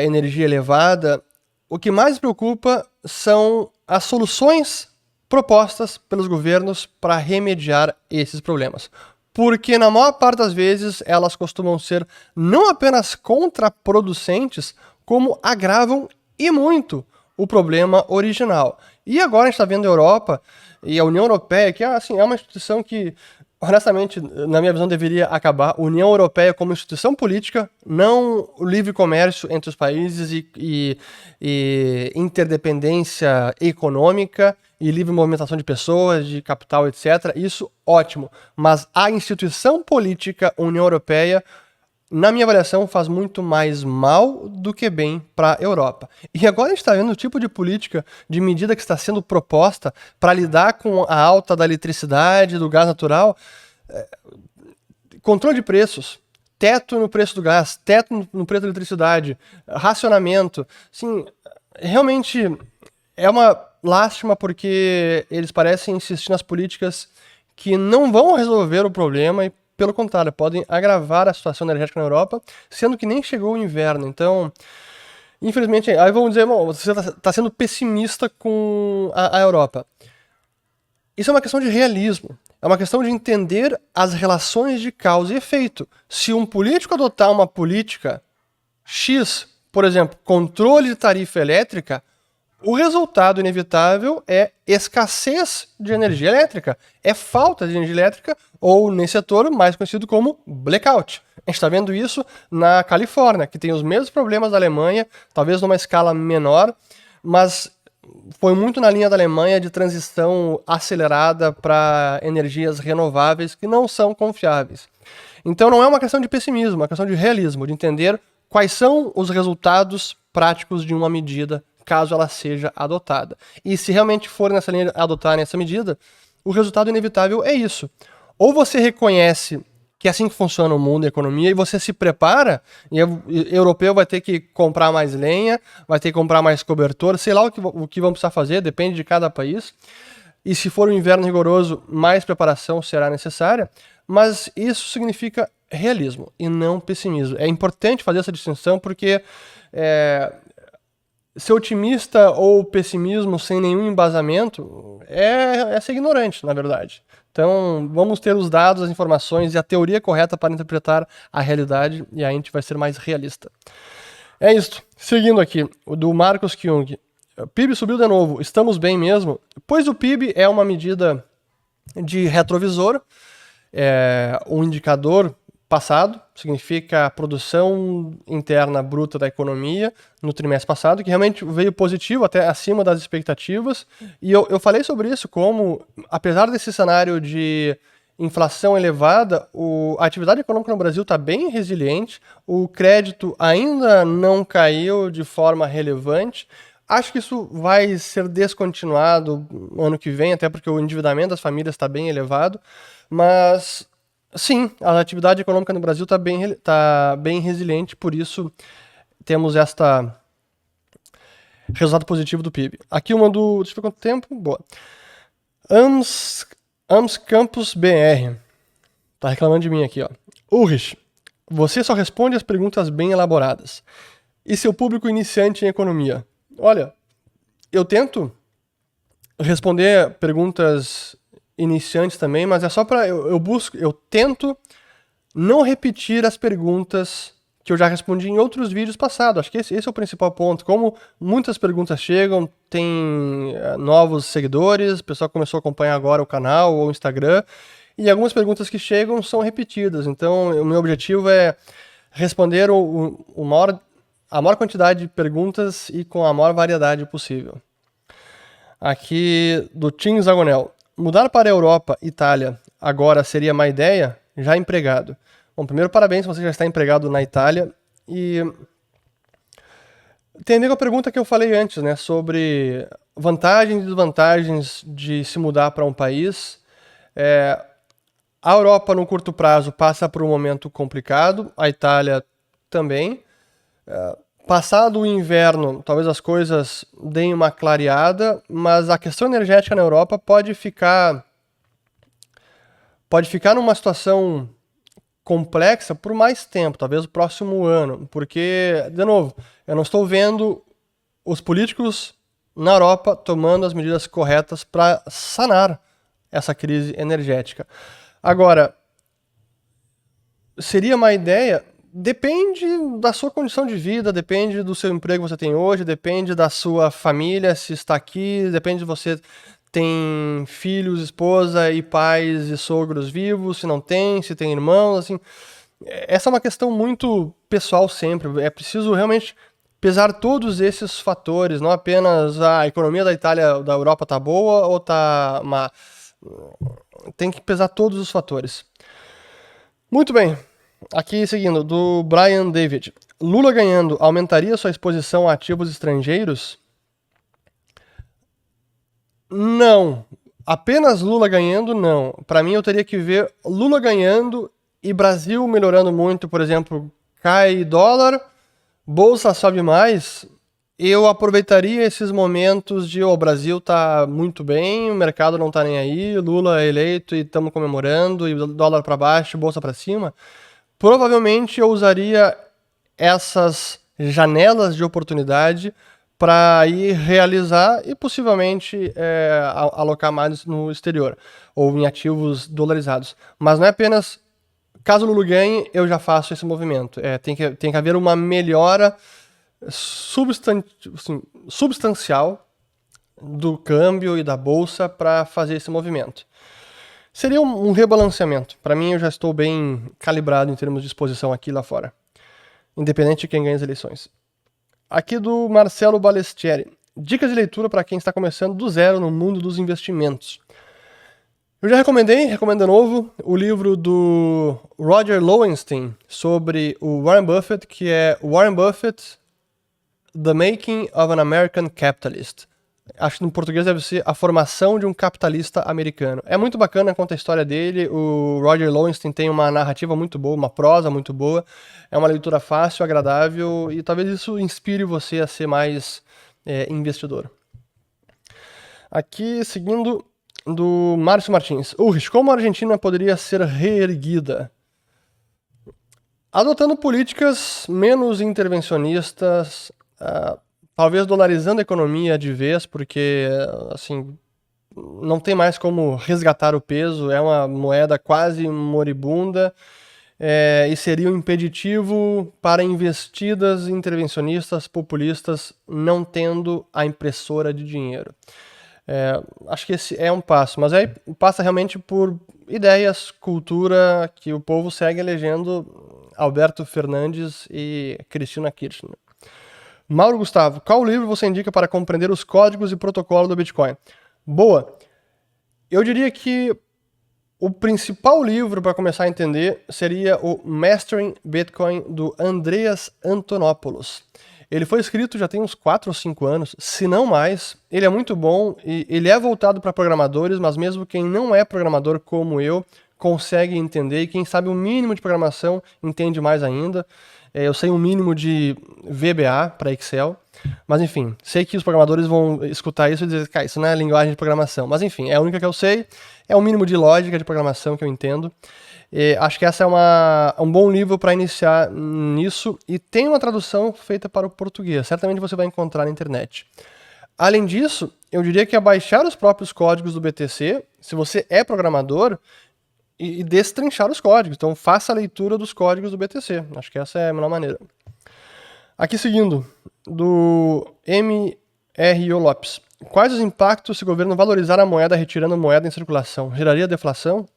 energia elevada. O que mais me preocupa são as soluções propostas pelos governos para remediar esses problemas. Porque na maior parte das vezes elas costumam ser não apenas contraproducentes, como agravam e muito o problema original. E agora a gente está vendo a Europa e a União Europeia, que assim, é uma instituição que, honestamente, na minha visão, deveria acabar. A União Europeia como instituição política, não o livre comércio entre os países e interdependência econômica e livre movimentação de pessoas, de capital, etc. Isso, ótimo. Mas a instituição política União Europeia, na minha avaliação, faz muito mais mal do que bem para a Europa. E agora a gente está vendo o tipo de política, de medida que está sendo proposta para lidar com a alta da eletricidade, do gás natural. Controle de preços, teto no preço do gás, teto no preço da eletricidade, racionamento. Assim, realmente é uma lástima porque eles parecem insistir nas políticas que não vão resolver o problema e, pelo contrário, podem agravar a situação energética na Europa, sendo que nem chegou o inverno. Então, infelizmente, aí vamos dizer, bom, você está sendo pessimista com a Europa. Isso é uma questão de realismo. É uma questão de entender as relações de causa e efeito. Se um político adotar uma política X, por exemplo, controle de tarifa elétrica, o resultado inevitável é escassez de energia elétrica, é falta de energia elétrica, ou nesse setor mais conhecido como blackout. A gente está vendo isso na Califórnia, que tem os mesmos problemas da Alemanha, talvez numa escala menor, mas foi muito na linha da Alemanha de transição acelerada para energias renováveis que não são confiáveis. Então não é uma questão de pessimismo, é uma questão de realismo, de entender quais são os resultados práticos de uma medida caso ela seja adotada. E se realmente for nessa linha de adotar essa medida, o resultado inevitável é isso. Ou você reconhece que é assim que funciona o mundo e a economia, e você se prepara, e o europeu vai ter que comprar mais lenha, vai ter que comprar mais cobertor, sei lá o que vão precisar fazer, depende de cada país. E se for um inverno rigoroso, mais preparação será necessária, mas isso significa realismo e não pessimismo. É importante fazer essa distinção porque ser otimista ou pessimismo sem nenhum embasamento é ser ignorante, na verdade. Então, vamos ter os dados, as informações e a teoria correta para interpretar a realidade e aí a gente vai ser mais realista. É isso. Seguindo aqui, o do Marcos Kyung. O PIB subiu de novo. Estamos bem mesmo? Pois o PIB é uma medida de retrovisor, um indicador passado, significa a produção interna bruta da economia no trimestre passado, que realmente veio positivo, até acima das expectativas. E eu falei sobre isso, como, apesar desse cenário de inflação elevada, a atividade econômica no Brasil está bem resiliente, o crédito ainda não caiu de forma relevante. Acho que isso vai ser descontinuado no ano que vem, até porque o endividamento das famílias está bem elevado, mas sim, a atividade econômica no Brasil está bem resiliente, por isso temos resultado positivo do PIB. Aqui uma do... Deixa eu ver quanto tempo. Boa. AMS Campus BR. Tá reclamando de mim aqui, ó. Ulrich, você só responde as perguntas bem elaboradas. E seu público iniciante em economia? Olha, eu tento responder perguntas iniciantes também, mas é só para eu tento não repetir as perguntas que eu já respondi em outros vídeos passados. Acho que esse é o principal ponto. Como muitas perguntas chegam, tem novos seguidores, o pessoal começou a acompanhar agora o canal ou o Instagram, e algumas perguntas que chegam são repetidas. Então, o meu objetivo é responder a maior quantidade de perguntas e com a maior variedade possível. Aqui do Tim Zagonel. Mudar para a Europa, Itália, agora seria má ideia? Já empregado. Bom, primeiro, parabéns, você já está empregado na Itália. E tem a ver com a pergunta que eu falei antes, né? Sobre vantagens e desvantagens de se mudar para um país. A Europa, no curto prazo, passa por um momento complicado. A Itália também. Passado o inverno, talvez as coisas deem uma clareada, mas a questão energética na Europa pode ficar numa situação complexa por mais tempo, talvez o próximo ano, porque, de novo, eu não estou vendo os políticos na Europa tomando as medidas corretas para sanar essa crise energética. Agora, seria uma ideia? Depende da sua condição de vida, depende do seu emprego que você tem hoje, depende da sua família, se está aqui, depende de você tem filhos, esposa e pais e sogros vivos, se não tem, se tem irmãos, assim. Essa é uma questão muito pessoal sempre. É preciso realmente pesar todos esses fatores, não apenas a economia da Itália, da Europa tá boa ou tá má. Tem que pesar todos os fatores. Muito bem. Aqui seguindo, do Brian David. Lula ganhando aumentaria sua exposição a ativos estrangeiros? Não. Apenas Lula ganhando, não. Para mim, eu teria que ver Lula ganhando e Brasil melhorando muito. Por exemplo, cai dólar, bolsa sobe mais. Eu aproveitaria esses momentos de o Brasil tá muito bem, o mercado não tá nem aí, Lula é eleito e estamos comemorando, e dólar para baixo, bolsa para cima. Provavelmente eu usaria essas janelas de oportunidade para ir realizar e possivelmente alocar mais no exterior ou em ativos dolarizados. Mas não é apenas, caso o Lula ganhe, eu já faço esse movimento. Tem que haver uma melhora substancial do câmbio e da bolsa para fazer esse movimento. Seria um rebalanceamento. Para mim, eu já estou bem calibrado em termos de exposição aqui e lá fora, independente de quem ganha as eleições. Aqui do Marcelo Balestieri. Dicas de leitura para quem está começando do zero no mundo dos investimentos. Eu já recomendo de novo, o livro do Roger Lowenstein sobre o Warren Buffett, que é Warren Buffett, The Making of an American Capitalist. Acho que no português deve ser A Formação de um Capitalista Americano. É muito bacana, conta a história dele. O Roger Lowenstein tem uma narrativa muito boa, uma prosa muito boa. É uma leitura fácil, agradável e talvez isso inspire você a ser mais investidor. Aqui, seguindo, do Márcio Martins. Ulrich, como a Argentina poderia ser reerguida? Adotando políticas menos intervencionistas, talvez dolarizando a economia de vez, porque assim, não tem mais como resgatar o peso, é uma moeda quase moribunda, e seria um impeditivo para investidas intervencionistas, populistas, não tendo a impressora de dinheiro. Acho que esse é um passo, mas aí passa realmente por ideias, cultura, que o povo segue elegendo Alberto Fernandes e Cristina Kirchner. Mauro Gustavo, qual livro você indica para compreender os códigos e protocolo do Bitcoin? Boa. Eu diria que o principal livro para começar a entender seria o Mastering Bitcoin, do Andreas Antonopoulos. Ele foi escrito já tem uns 4 ou 5 anos, se não mais. Ele é muito bom e ele é voltado para programadores, mas mesmo quem não é programador como eu consegue entender, e quem sabe o mínimo de programação entende mais ainda. Eu sei um mínimo de VBA para Excel, mas enfim, sei que os programadores vão escutar isso e dizer, cara, isso não é linguagem de programação. Mas enfim, é a única que eu sei, é o mínimo de lógica de programação que eu entendo. Acho que essa é um bom livro para iniciar nisso, e tem uma tradução feita para o português, certamente você vai encontrar na internet. Além disso, eu diria que baixar os próprios códigos do BTC, se você é programador, e destrinchar os códigos. Então faça a leitura dos códigos do BTC. Acho que essa é a melhor maneira. Aqui seguindo, do M.R.O. Lopes. Quais os impactos se o governo valorizar a moeda retirando moeda em circulação? Geraria deflação?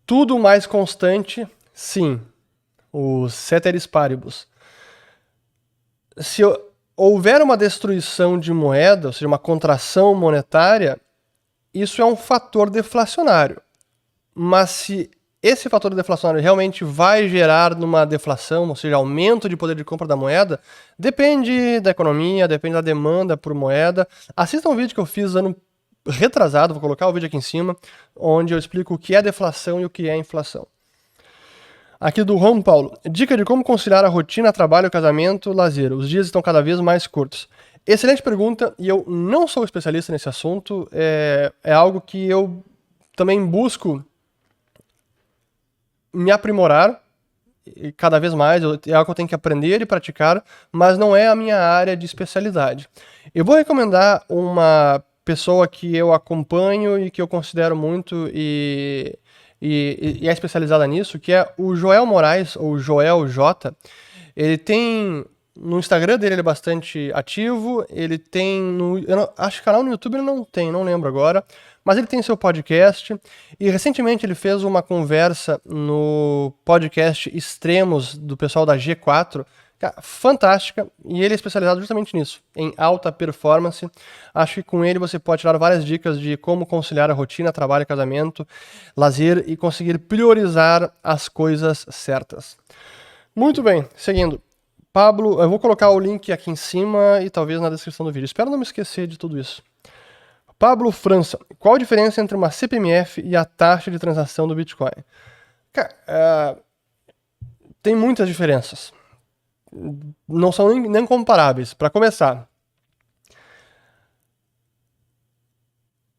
Tudo mais constante, sim. O ceteris paribus. Se houver uma destruição de moeda, ou seja, uma contração monetária, isso é um fator deflacionário. Mas se esse fator deflacionário realmente vai gerar numa deflação, ou seja, aumento de poder de compra da moeda, depende da economia, depende da demanda por moeda. Assista um vídeo que eu fiz ano retrasado, vou colocar o vídeo aqui em cima, onde eu explico o que é deflação e o que é inflação. Aqui do Juan Paulo. Dica de como conciliar a rotina, trabalho, casamento, lazer. Os dias estão cada vez mais curtos. Excelente pergunta, e eu não sou especialista nesse assunto. É algo que eu também busco me aprimorar cada vez mais, é algo que eu tenho que aprender e praticar, mas não é a minha área de especialidade. Eu vou recomendar uma pessoa que eu acompanho e que eu considero muito e é especializada nisso, que é o Joel Moraes, ou Joel J. Ele tem... No Instagram dele ele é bastante ativo, ele tem... acho que canal no YouTube ele não tem, não lembro agora, mas ele tem seu podcast, e recentemente ele fez uma conversa no podcast Extremos do pessoal da G4, fantástica, e ele é especializado justamente nisso, em alta performance. Acho que com ele você pode tirar várias dicas de como conciliar a rotina, trabalho, casamento, lazer e conseguir priorizar as coisas certas. Muito bem, seguindo. Pablo, eu vou colocar o link aqui em cima e talvez na descrição do vídeo. Espero não me esquecer de tudo isso. Pablo França, qual a diferença entre uma CPMF e a taxa de transação do Bitcoin? Cara, tem muitas diferenças. Não são nem comparáveis. Para começar,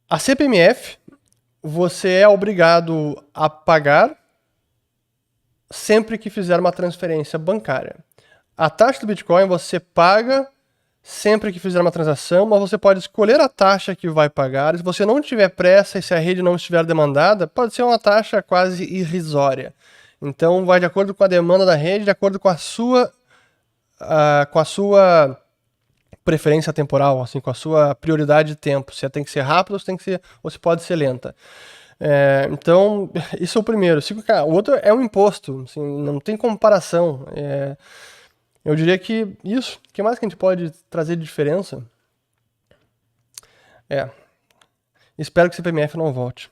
a CPMF você é obrigado a pagar sempre que fizer uma transferência bancária. A taxa do Bitcoin você paga sempre que fizer uma transação, mas você pode escolher a taxa que vai pagar. Se você não tiver pressa e se a rede não estiver demandada, pode ser uma taxa quase irrisória. Então vai de acordo com a demanda da rede, de acordo com a sua preferência temporal, assim, com a sua prioridade de tempo. Se tem que ser rápido ou se pode ser lenta. Então, isso é o primeiro. O outro é um imposto, assim, não tem comparação. Eu diria que isso. O que mais que a gente pode trazer de diferença? Espero que o CPMF não volte.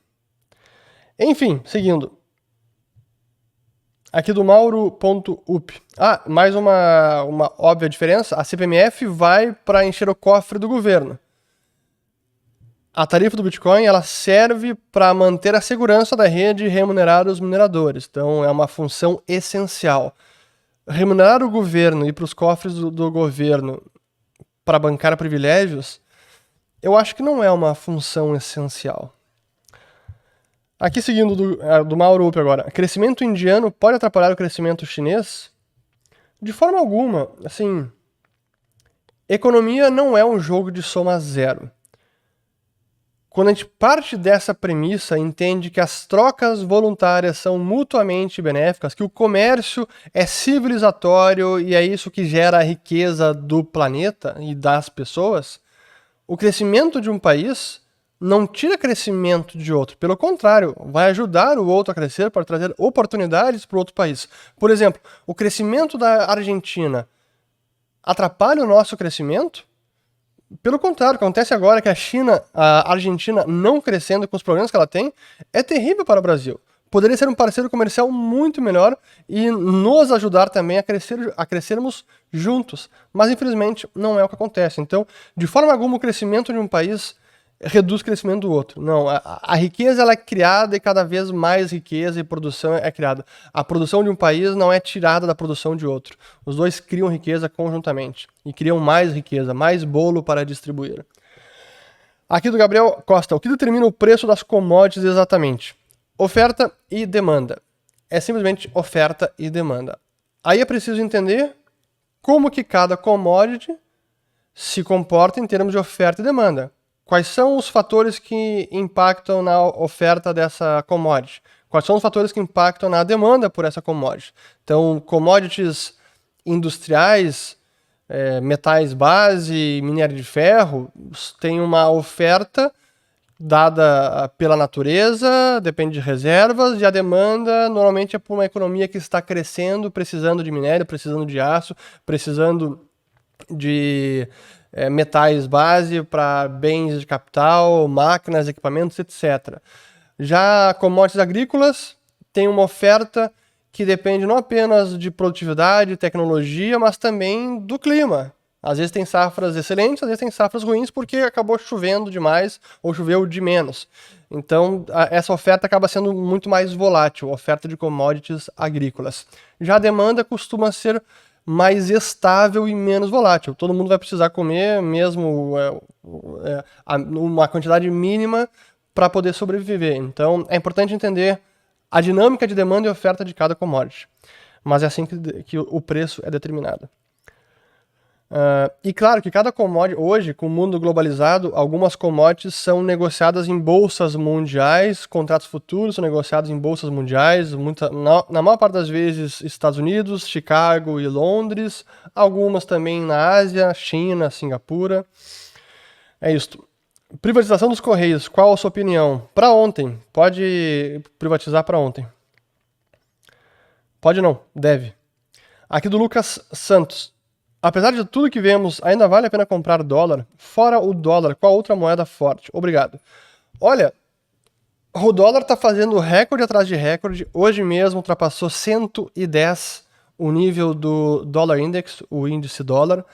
Enfim, seguindo. Aqui do Mauro.up. Mais uma óbvia diferença. A CPMF vai para encher o cofre do governo. A tarifa do Bitcoin ela serve para manter a segurança da rede e remunerar os mineradores. Então é uma função essencial. Remunerar o governo e para os cofres do governo para bancar privilégios, eu acho que não é uma função essencial. Aqui seguindo do Mauro Up agora. Crescimento indiano pode atrapalhar o crescimento chinês? De forma alguma. Assim, economia não é um jogo de soma zero. Quando a gente parte dessa premissa, entende que as trocas voluntárias são mutuamente benéficas, que o comércio é civilizatório e é isso que gera a riqueza do planeta e das pessoas, o crescimento de um país não tira crescimento de outro. Pelo contrário, vai ajudar o outro a crescer para trazer oportunidades para o outro país. Por exemplo, o crescimento da Argentina atrapalha o nosso crescimento? Pelo contrário, o que acontece agora é que a Argentina não crescendo com os problemas que ela tem, é terrível para o Brasil. Poderia ser um parceiro comercial muito melhor e nos ajudar também a crescermos juntos. Mas, infelizmente, não é o que acontece. Então, de forma alguma, o crescimento de um país reduz o crescimento do outro. Não, a riqueza ela é criada e cada vez mais riqueza e produção é criada. A produção de um país não é tirada da produção de outro. Os dois criam riqueza conjuntamente e criam mais riqueza, mais bolo para distribuir. Aqui do Gabriel Costa, o que determina o preço das commodities exatamente? Oferta e demanda. É simplesmente oferta e demanda. Aí é preciso entender como que cada commodity se comporta em termos de oferta e demanda. quais são os fatores que impactam na oferta dessa commodity? Quais são os fatores que impactam na demanda por essa commodity? Então, commodities industriais, metais base, minério de ferro, tem uma oferta dada pela natureza, depende de reservas, e a demanda normalmente é por uma economia que está crescendo, precisando de minério, precisando de aço, precisando de metais base para bens de capital, máquinas, equipamentos, etc. Já commodities agrícolas tem uma oferta que depende não apenas de produtividade, tecnologia, mas também do clima. Às vezes tem safras excelentes, às vezes tem safras ruins porque acabou chovendo demais ou choveu de menos. Então, essa oferta acaba sendo muito mais volátil, a oferta de commodities agrícolas. Já a demanda costuma ser mais estável e menos volátil. Todo mundo vai precisar comer mesmo uma quantidade mínima para poder sobreviver. Então, é importante entender a dinâmica de demanda e oferta de cada commodity. Mas é assim que o preço é determinado. E claro que cada commodity, hoje, com o mundo globalizado, algumas commodities são negociadas em bolsas mundiais, contratos futuros são negociados em bolsas mundiais, na maior parte das vezes Estados Unidos, Chicago e Londres, algumas também na Ásia, China, Singapura. É isso. Privatização dos Correios, qual a sua opinião? Para ontem, pode privatizar para ontem. Pode não, deve. Aqui do Lucas Santos. Apesar de tudo que vemos, ainda vale a pena comprar dólar? Fora o dólar, qual outra moeda forte? Obrigado. Olha, o dólar está fazendo recorde atrás de recorde. Hoje mesmo ultrapassou 110 o nível do Dollar Index, o índice dólar,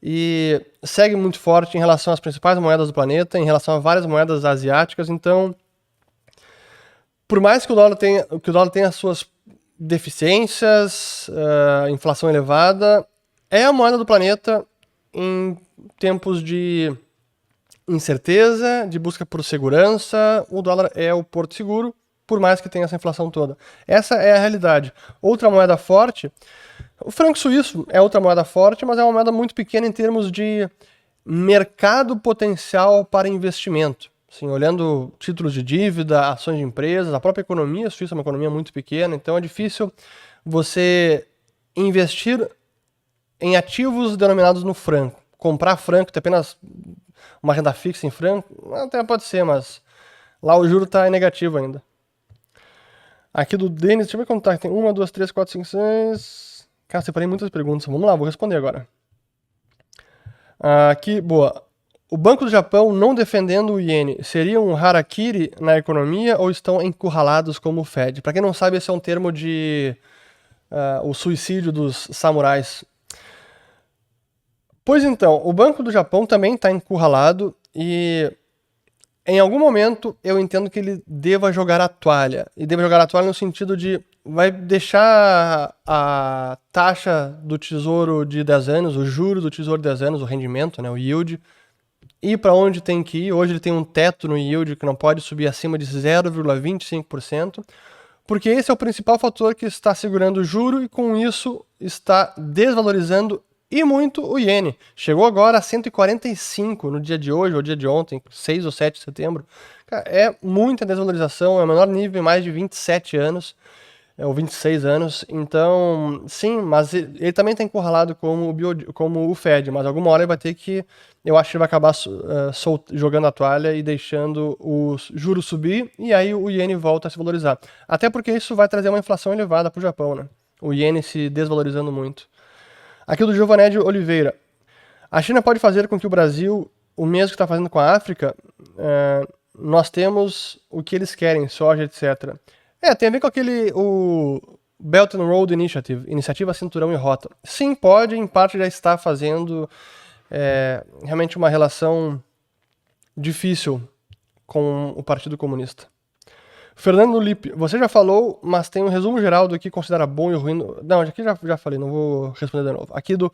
e segue muito forte em relação às principais moedas do planeta, em relação a várias moedas asiáticas. Então, por mais que o dólar tenha suas deficiências, inflação elevada, é a moeda do planeta em tempos de incerteza, de busca por segurança. O dólar é o porto seguro, por mais que tenha essa inflação toda. Essa é a realidade. Outra moeda forte, o franco suíço é outra moeda forte, mas é uma moeda muito pequena em termos de mercado potencial para investimento. Assim, olhando títulos de dívida, ações de empresas, a própria economia suíça é uma economia muito pequena, então é difícil você investir em ativos denominados no franco. Comprar franco, ter apenas uma renda fixa em franco, até pode ser, mas lá o juro está negativo ainda. Aqui do Denis, deixa eu ver quanto tá. Tem 1, 2, 3, 4, 5, 6... Cara, separei muitas perguntas. Vamos lá, vou responder agora. Aqui, boa. O Banco do Japão não defendendo o iene seria um harakiri na economia ou estão encurralados como o Fed? Para quem não sabe, esse é um termo de o suicídio dos samurais. Pois então, o Banco do Japão também está encurralado e em algum momento eu entendo que ele deva jogar a toalha. E deva jogar a toalha no sentido de vai deixar a taxa do tesouro de 10 anos, o juro do tesouro de 10 anos, o rendimento, né, o yield, ir para onde tem que ir. Hoje ele tem um teto no yield que não pode subir acima de 0,25%, porque esse é o principal fator que está segurando o juro e com isso está desvalorizando e muito o iene. Chegou agora a 145 no dia de hoje, ou dia de ontem, 6 ou 7 de setembro. Cara, é muita desvalorização, é o menor nível em mais de 27 anos, ou 26 anos. Então, sim, mas ele também está encurralado como o Fed, mas alguma hora ele vai ter que, eu acho que ele vai acabar jogando a toalha e deixando os juros subir, e aí o iene volta a se valorizar. Até porque isso vai trazer uma inflação elevada para o Japão, né? O iene se desvalorizando muito. Aqui do Giovanetti Oliveira. A China pode fazer com que o Brasil, o mesmo que está fazendo com a África, nós temos o que eles querem, soja, etc. Tem a ver com o Belt and Road Initiative, Iniciativa Cinturão e Rota. Sim, pode, em parte já está fazendo realmente uma relação difícil com o Partido Comunista. Fernando Lippe, você já falou, mas tem um resumo geral do que considera bom e ruim. Não, aqui já falei, não vou responder de novo. Aqui do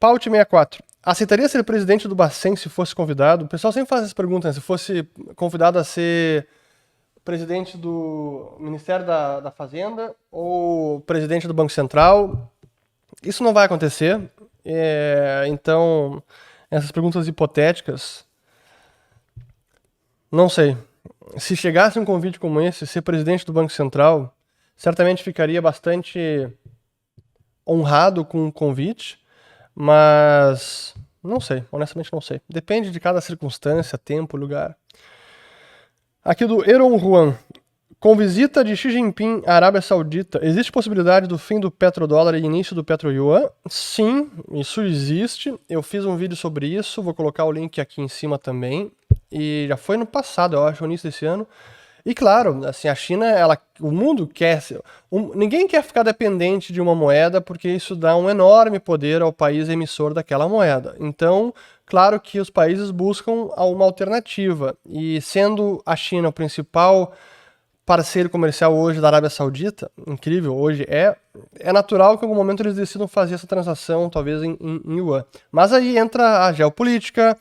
Paut64. Aceitaria ser presidente do Bacen se fosse convidado? O pessoal sempre faz essa pergunta, né? Se fosse convidado a ser presidente do Ministério da Fazenda ou presidente do Banco Central. Isso não vai acontecer. Então, essas perguntas hipotéticas Não sei. Se chegasse um convite como esse, ser presidente do Banco Central, certamente ficaria bastante honrado com o convite, mas não sei, honestamente não sei. Depende de cada circunstância, tempo, lugar. Aqui do Eron Juan. Com visita de Xi Jinping à Arábia Saudita, existe possibilidade do fim do petrodólar e início do petro-yuan? Sim, isso existe. Eu fiz um vídeo sobre isso, vou colocar o link aqui em cima também. E já foi no passado, eu acho, no início desse ano. E claro, assim, a China, o mundo quer... ninguém quer ficar dependente de uma moeda, porque isso dá um enorme poder ao país emissor daquela moeda. Então, claro que os países buscam uma alternativa. E sendo a China o principal parceiro comercial hoje da Arábia Saudita, incrível, hoje é natural que em algum momento eles decidam fazer essa transação, talvez em yuan. Mas aí entra a geopolítica,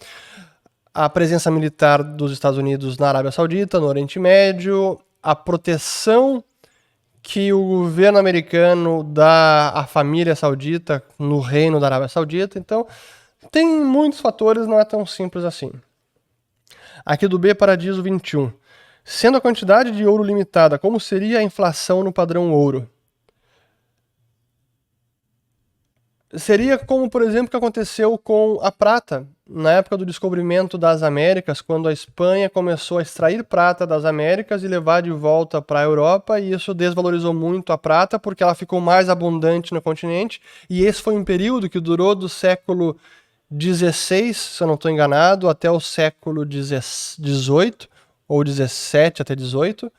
a presença militar dos Estados Unidos na Arábia Saudita, no Oriente Médio, a proteção que o governo americano dá à família saudita no reino da Arábia Saudita. Então, tem muitos fatores, não é tão simples assim. Aqui do B Paradiso 21. Sendo a quantidade de ouro limitada, como seria a inflação no padrão ouro? Seria como, por exemplo, o que aconteceu com a prata, na época do descobrimento das Américas, quando a Espanha começou a extrair prata das Américas e levar de volta para a Europa, e isso desvalorizou muito a prata, porque ela ficou mais abundante no continente, e esse foi um período que durou do século XVI, se eu não estou enganado, até o século XVIII, ou 17 até 18,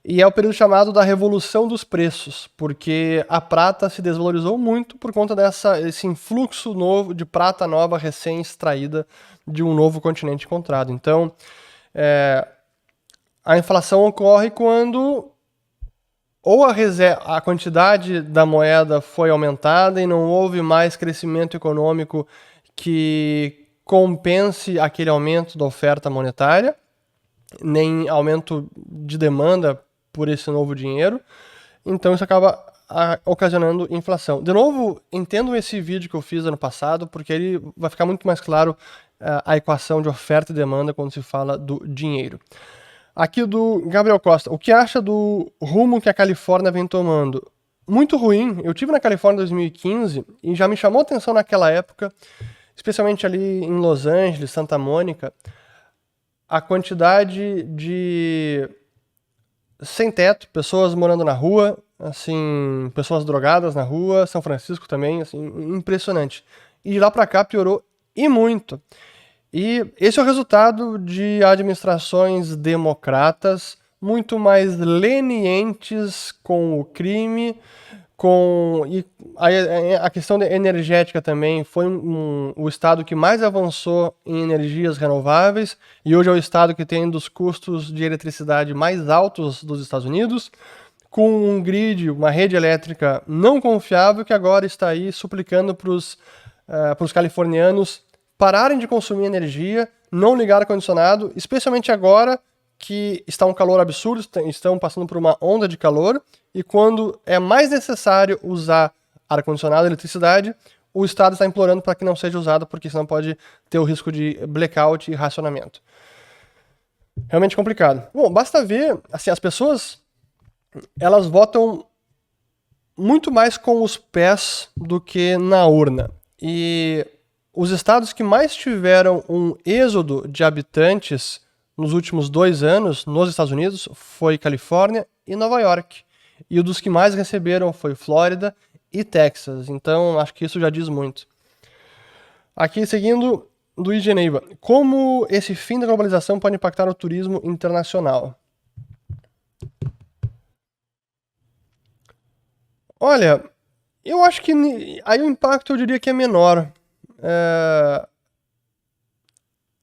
e é o período chamado da Revolução dos Preços, porque a prata se desvalorizou muito por conta desse influxo novo de prata nova recém-extraída de um novo continente encontrado. Então, a inflação ocorre quando ou a quantidade da moeda foi aumentada e não houve mais crescimento econômico que compense aquele aumento da oferta monetária, nem aumento de demanda por esse novo dinheiro, então isso acaba ocasionando inflação. De novo, entendam esse vídeo que eu fiz ano passado, porque ele vai ficar muito mais claro a equação de oferta e demanda quando se fala do dinheiro. Aqui do Gabriel Costa, o que acha do rumo que a Califórnia vem tomando? Muito ruim. Eu tive na Califórnia em 2015 e já me chamou a atenção naquela época, especialmente ali em Los Angeles, Santa Mônica, a quantidade de sem-teto, pessoas morando na rua, assim, pessoas drogadas na rua, São Francisco também, assim, impressionante. E de lá para cá piorou e muito. E esse é o resultado de administrações democratas muito mais lenientes com o crime, e a questão energética também foi o estado que mais avançou em energias renováveis e hoje é o estado que tem um dos custos de eletricidade mais altos dos Estados Unidos, com um grid, uma rede elétrica não confiável que agora está aí suplicando para os californianos pararem de consumir energia, não ligar ar-condicionado, especialmente agora que está um calor absurdo, estão passando por uma onda de calor, e quando é mais necessário usar ar-condicionado, eletricidade, o Estado está implorando para que não seja usado, porque senão pode ter o risco de blackout e racionamento. Realmente complicado. Bom, basta ver, assim, as pessoas, elas votam muito mais com os pés do que na urna. E os estados que mais tiveram um êxodo de habitantes nos últimos 2 anos, nos Estados Unidos, foi Califórnia e Nova York. E o dos que mais receberam foi Flórida e Texas. Então, acho que isso já diz muito. Aqui, seguindo, Luiz Geneiva. Como esse fim da globalização pode impactar o turismo internacional? Olha, eu acho que aí o impacto eu diria que é menor.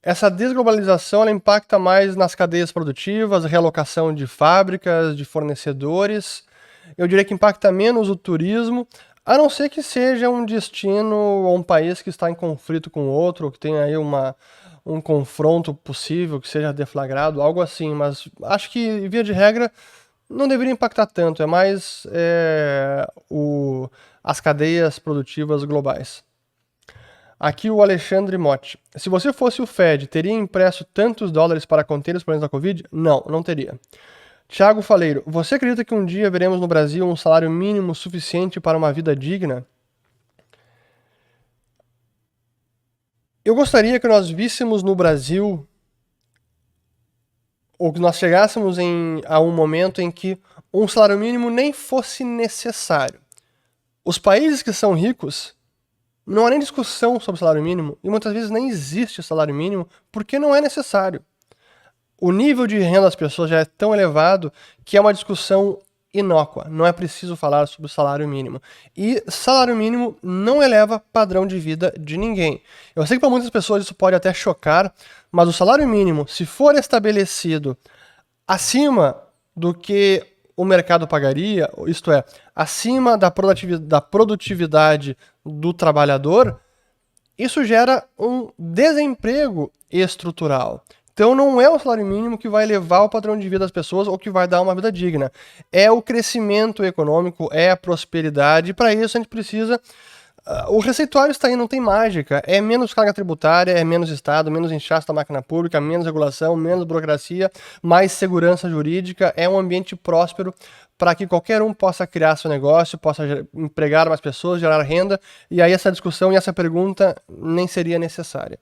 Essa desglobalização ela impacta mais nas cadeias produtivas, realocação de fábricas, de fornecedores. Eu diria que impacta menos o turismo, a não ser que seja um destino ou um país que está em conflito com outro, ou que tenha aí um confronto possível, que seja deflagrado, algo assim. Mas acho que, via de regra, não deveria impactar tanto. É mais as cadeias produtivas globais. Aqui o Alexandre Motti. Se você fosse o Fed, teria impresso tantos dólares para conter os problemas da Covid? Não, não teria. Tiago Faleiro. Você acredita que um dia veremos no Brasil um salário mínimo suficiente para uma vida digna? Eu gostaria que nós víssemos no Brasil, ou que nós chegássemos a um momento em que um salário mínimo nem fosse necessário. Os países que são ricos, não há nem discussão sobre salário mínimo, e muitas vezes nem existe salário mínimo, porque não é necessário. O nível de renda das pessoas já é tão elevado que é uma discussão inócua. Não é preciso falar sobre o salário mínimo. E salário mínimo não eleva padrão de vida de ninguém. Eu sei que para muitas pessoas isso pode até chocar, mas o salário mínimo, se for estabelecido acima do que o mercado pagaria, isto é, acima da produtividade do trabalhador, isso gera um desemprego estrutural. Então não é o salário mínimo que vai elevar o padrão de vida das pessoas ou que vai dar uma vida digna. É o crescimento econômico, é a prosperidade, e para isso a gente precisa... o receituário está aí, não tem mágica. É menos carga tributária, é menos Estado, menos inchaço da máquina pública, menos regulação, menos burocracia, mais segurança jurídica. É um ambiente próspero para que qualquer um possa criar seu negócio, possa empregar mais pessoas, gerar renda, e aí essa discussão e essa pergunta nem seria necessária.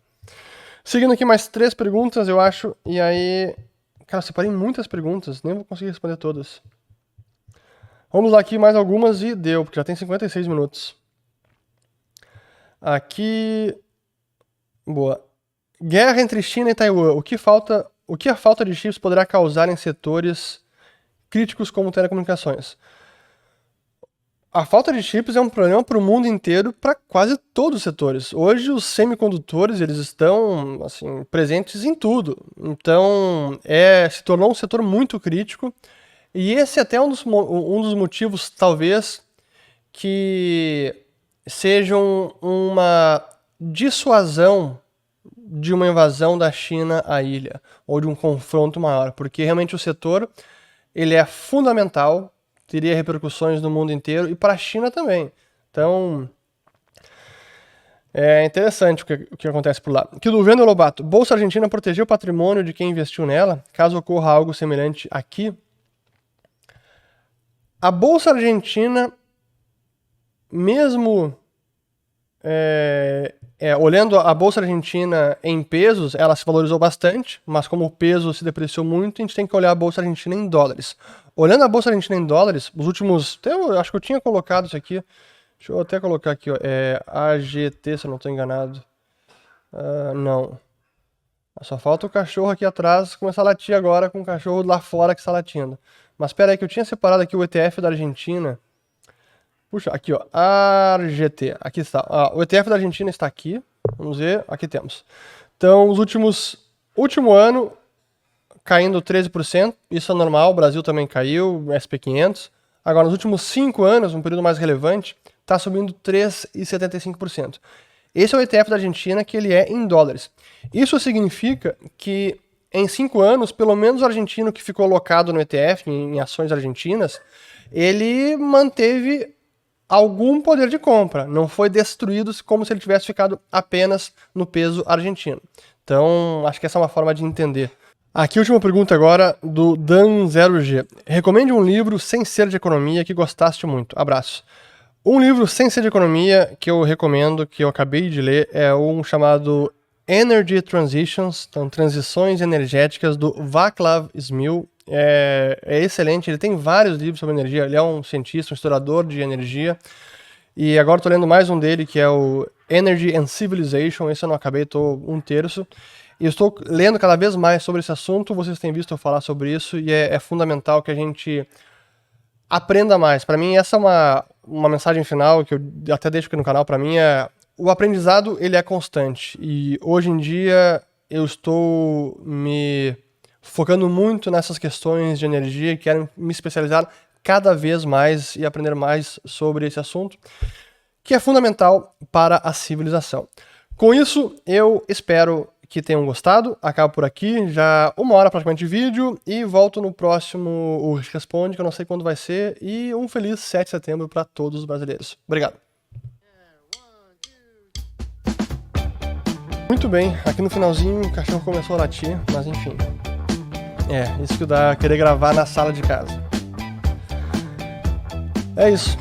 Seguindo aqui mais 3 perguntas, eu acho, e aí... Cara, eu separei muitas perguntas, nem vou conseguir responder todas. Vamos lá aqui mais algumas e deu, porque já tem 56 minutos. Aqui... Boa. Guerra entre China e Taiwan. O que a falta de chips poderá causar em setores críticos como telecomunicações? A falta de chips é um problema para o mundo inteiro, para quase todos os setores. Hoje os semicondutores eles estão assim, presentes em tudo. Então se tornou um setor muito crítico. E esse é até um dos motivos, talvez, que sejam uma dissuasão de uma invasão da China à ilha, ou de um confronto maior. Porque realmente o setor ele é fundamental, teria repercussões no mundo inteiro e para a China também. Então, é interessante o que acontece por lá. Aqui do Vendo Lobato. Bolsa Argentina protegeu o patrimônio de quem investiu nela, caso ocorra algo semelhante aqui. A Bolsa Argentina, mesmo olhando a Bolsa Argentina em pesos, ela se valorizou bastante, mas como o peso se depreciou muito, a gente tem que olhar a Bolsa Argentina em dólares. Olhando a Bolsa Argentina em dólares, os últimos... acho que eu tinha colocado isso aqui. Deixa eu até colocar aqui, ó. AGT, se eu não estou enganado. Não. Só falta o cachorro aqui atrás começar a latir agora com o cachorro lá fora que está latindo. Mas espera aí que eu tinha separado aqui o ETF da Argentina. Puxa, aqui ó, ARGT, aqui está. O ETF da Argentina está aqui. Vamos ver, aqui temos. Então, último ano caindo 13%, isso é normal, o Brasil também caiu, SP500. Agora, nos últimos 5 anos, um período mais relevante, está subindo 3,75%. Esse é o ETF da Argentina, que ele é em dólares. Isso significa que em 5 anos, pelo menos o argentino que ficou alocado no ETF, em ações argentinas, ele manteve algum poder de compra. Não foi destruído como se ele tivesse ficado apenas no peso argentino. Então, acho que essa é uma forma de entender. Aqui, última pergunta agora, do Dan0G. Recomende um livro sem ser de economia que gostaste muito. Abraço. Um livro sem ser de economia que eu recomendo, que eu acabei de ler, é um chamado Energy Transitions, então transições energéticas, do Václav Smil. É excelente, ele tem vários livros sobre energia, ele é um cientista, um historiador de energia. E agora estou lendo mais um dele, que é o Energy and Civilization, esse eu não acabei, estou 1/3. E eu estou lendo cada vez mais sobre esse assunto, vocês têm visto eu falar sobre isso, e é fundamental que a gente aprenda mais. Para mim, essa é uma mensagem final que eu até deixo aqui no canal. Para mim, o aprendizado ele é constante. E hoje em dia eu estou me focando muito nessas questões de energia e quero me especializar cada vez mais e aprender mais sobre esse assunto, que é fundamental para a civilização. Com isso, eu espero que tenham gostado. Acabo por aqui, já 1 hora praticamente de vídeo, e volto no próximo o Responde, que eu não sei quando vai ser, e um feliz 7 de setembro para todos os brasileiros. Obrigado. Muito bem, aqui no finalzinho o cachorro começou a latir, mas enfim. Isso que dá querer gravar na sala de casa. É isso.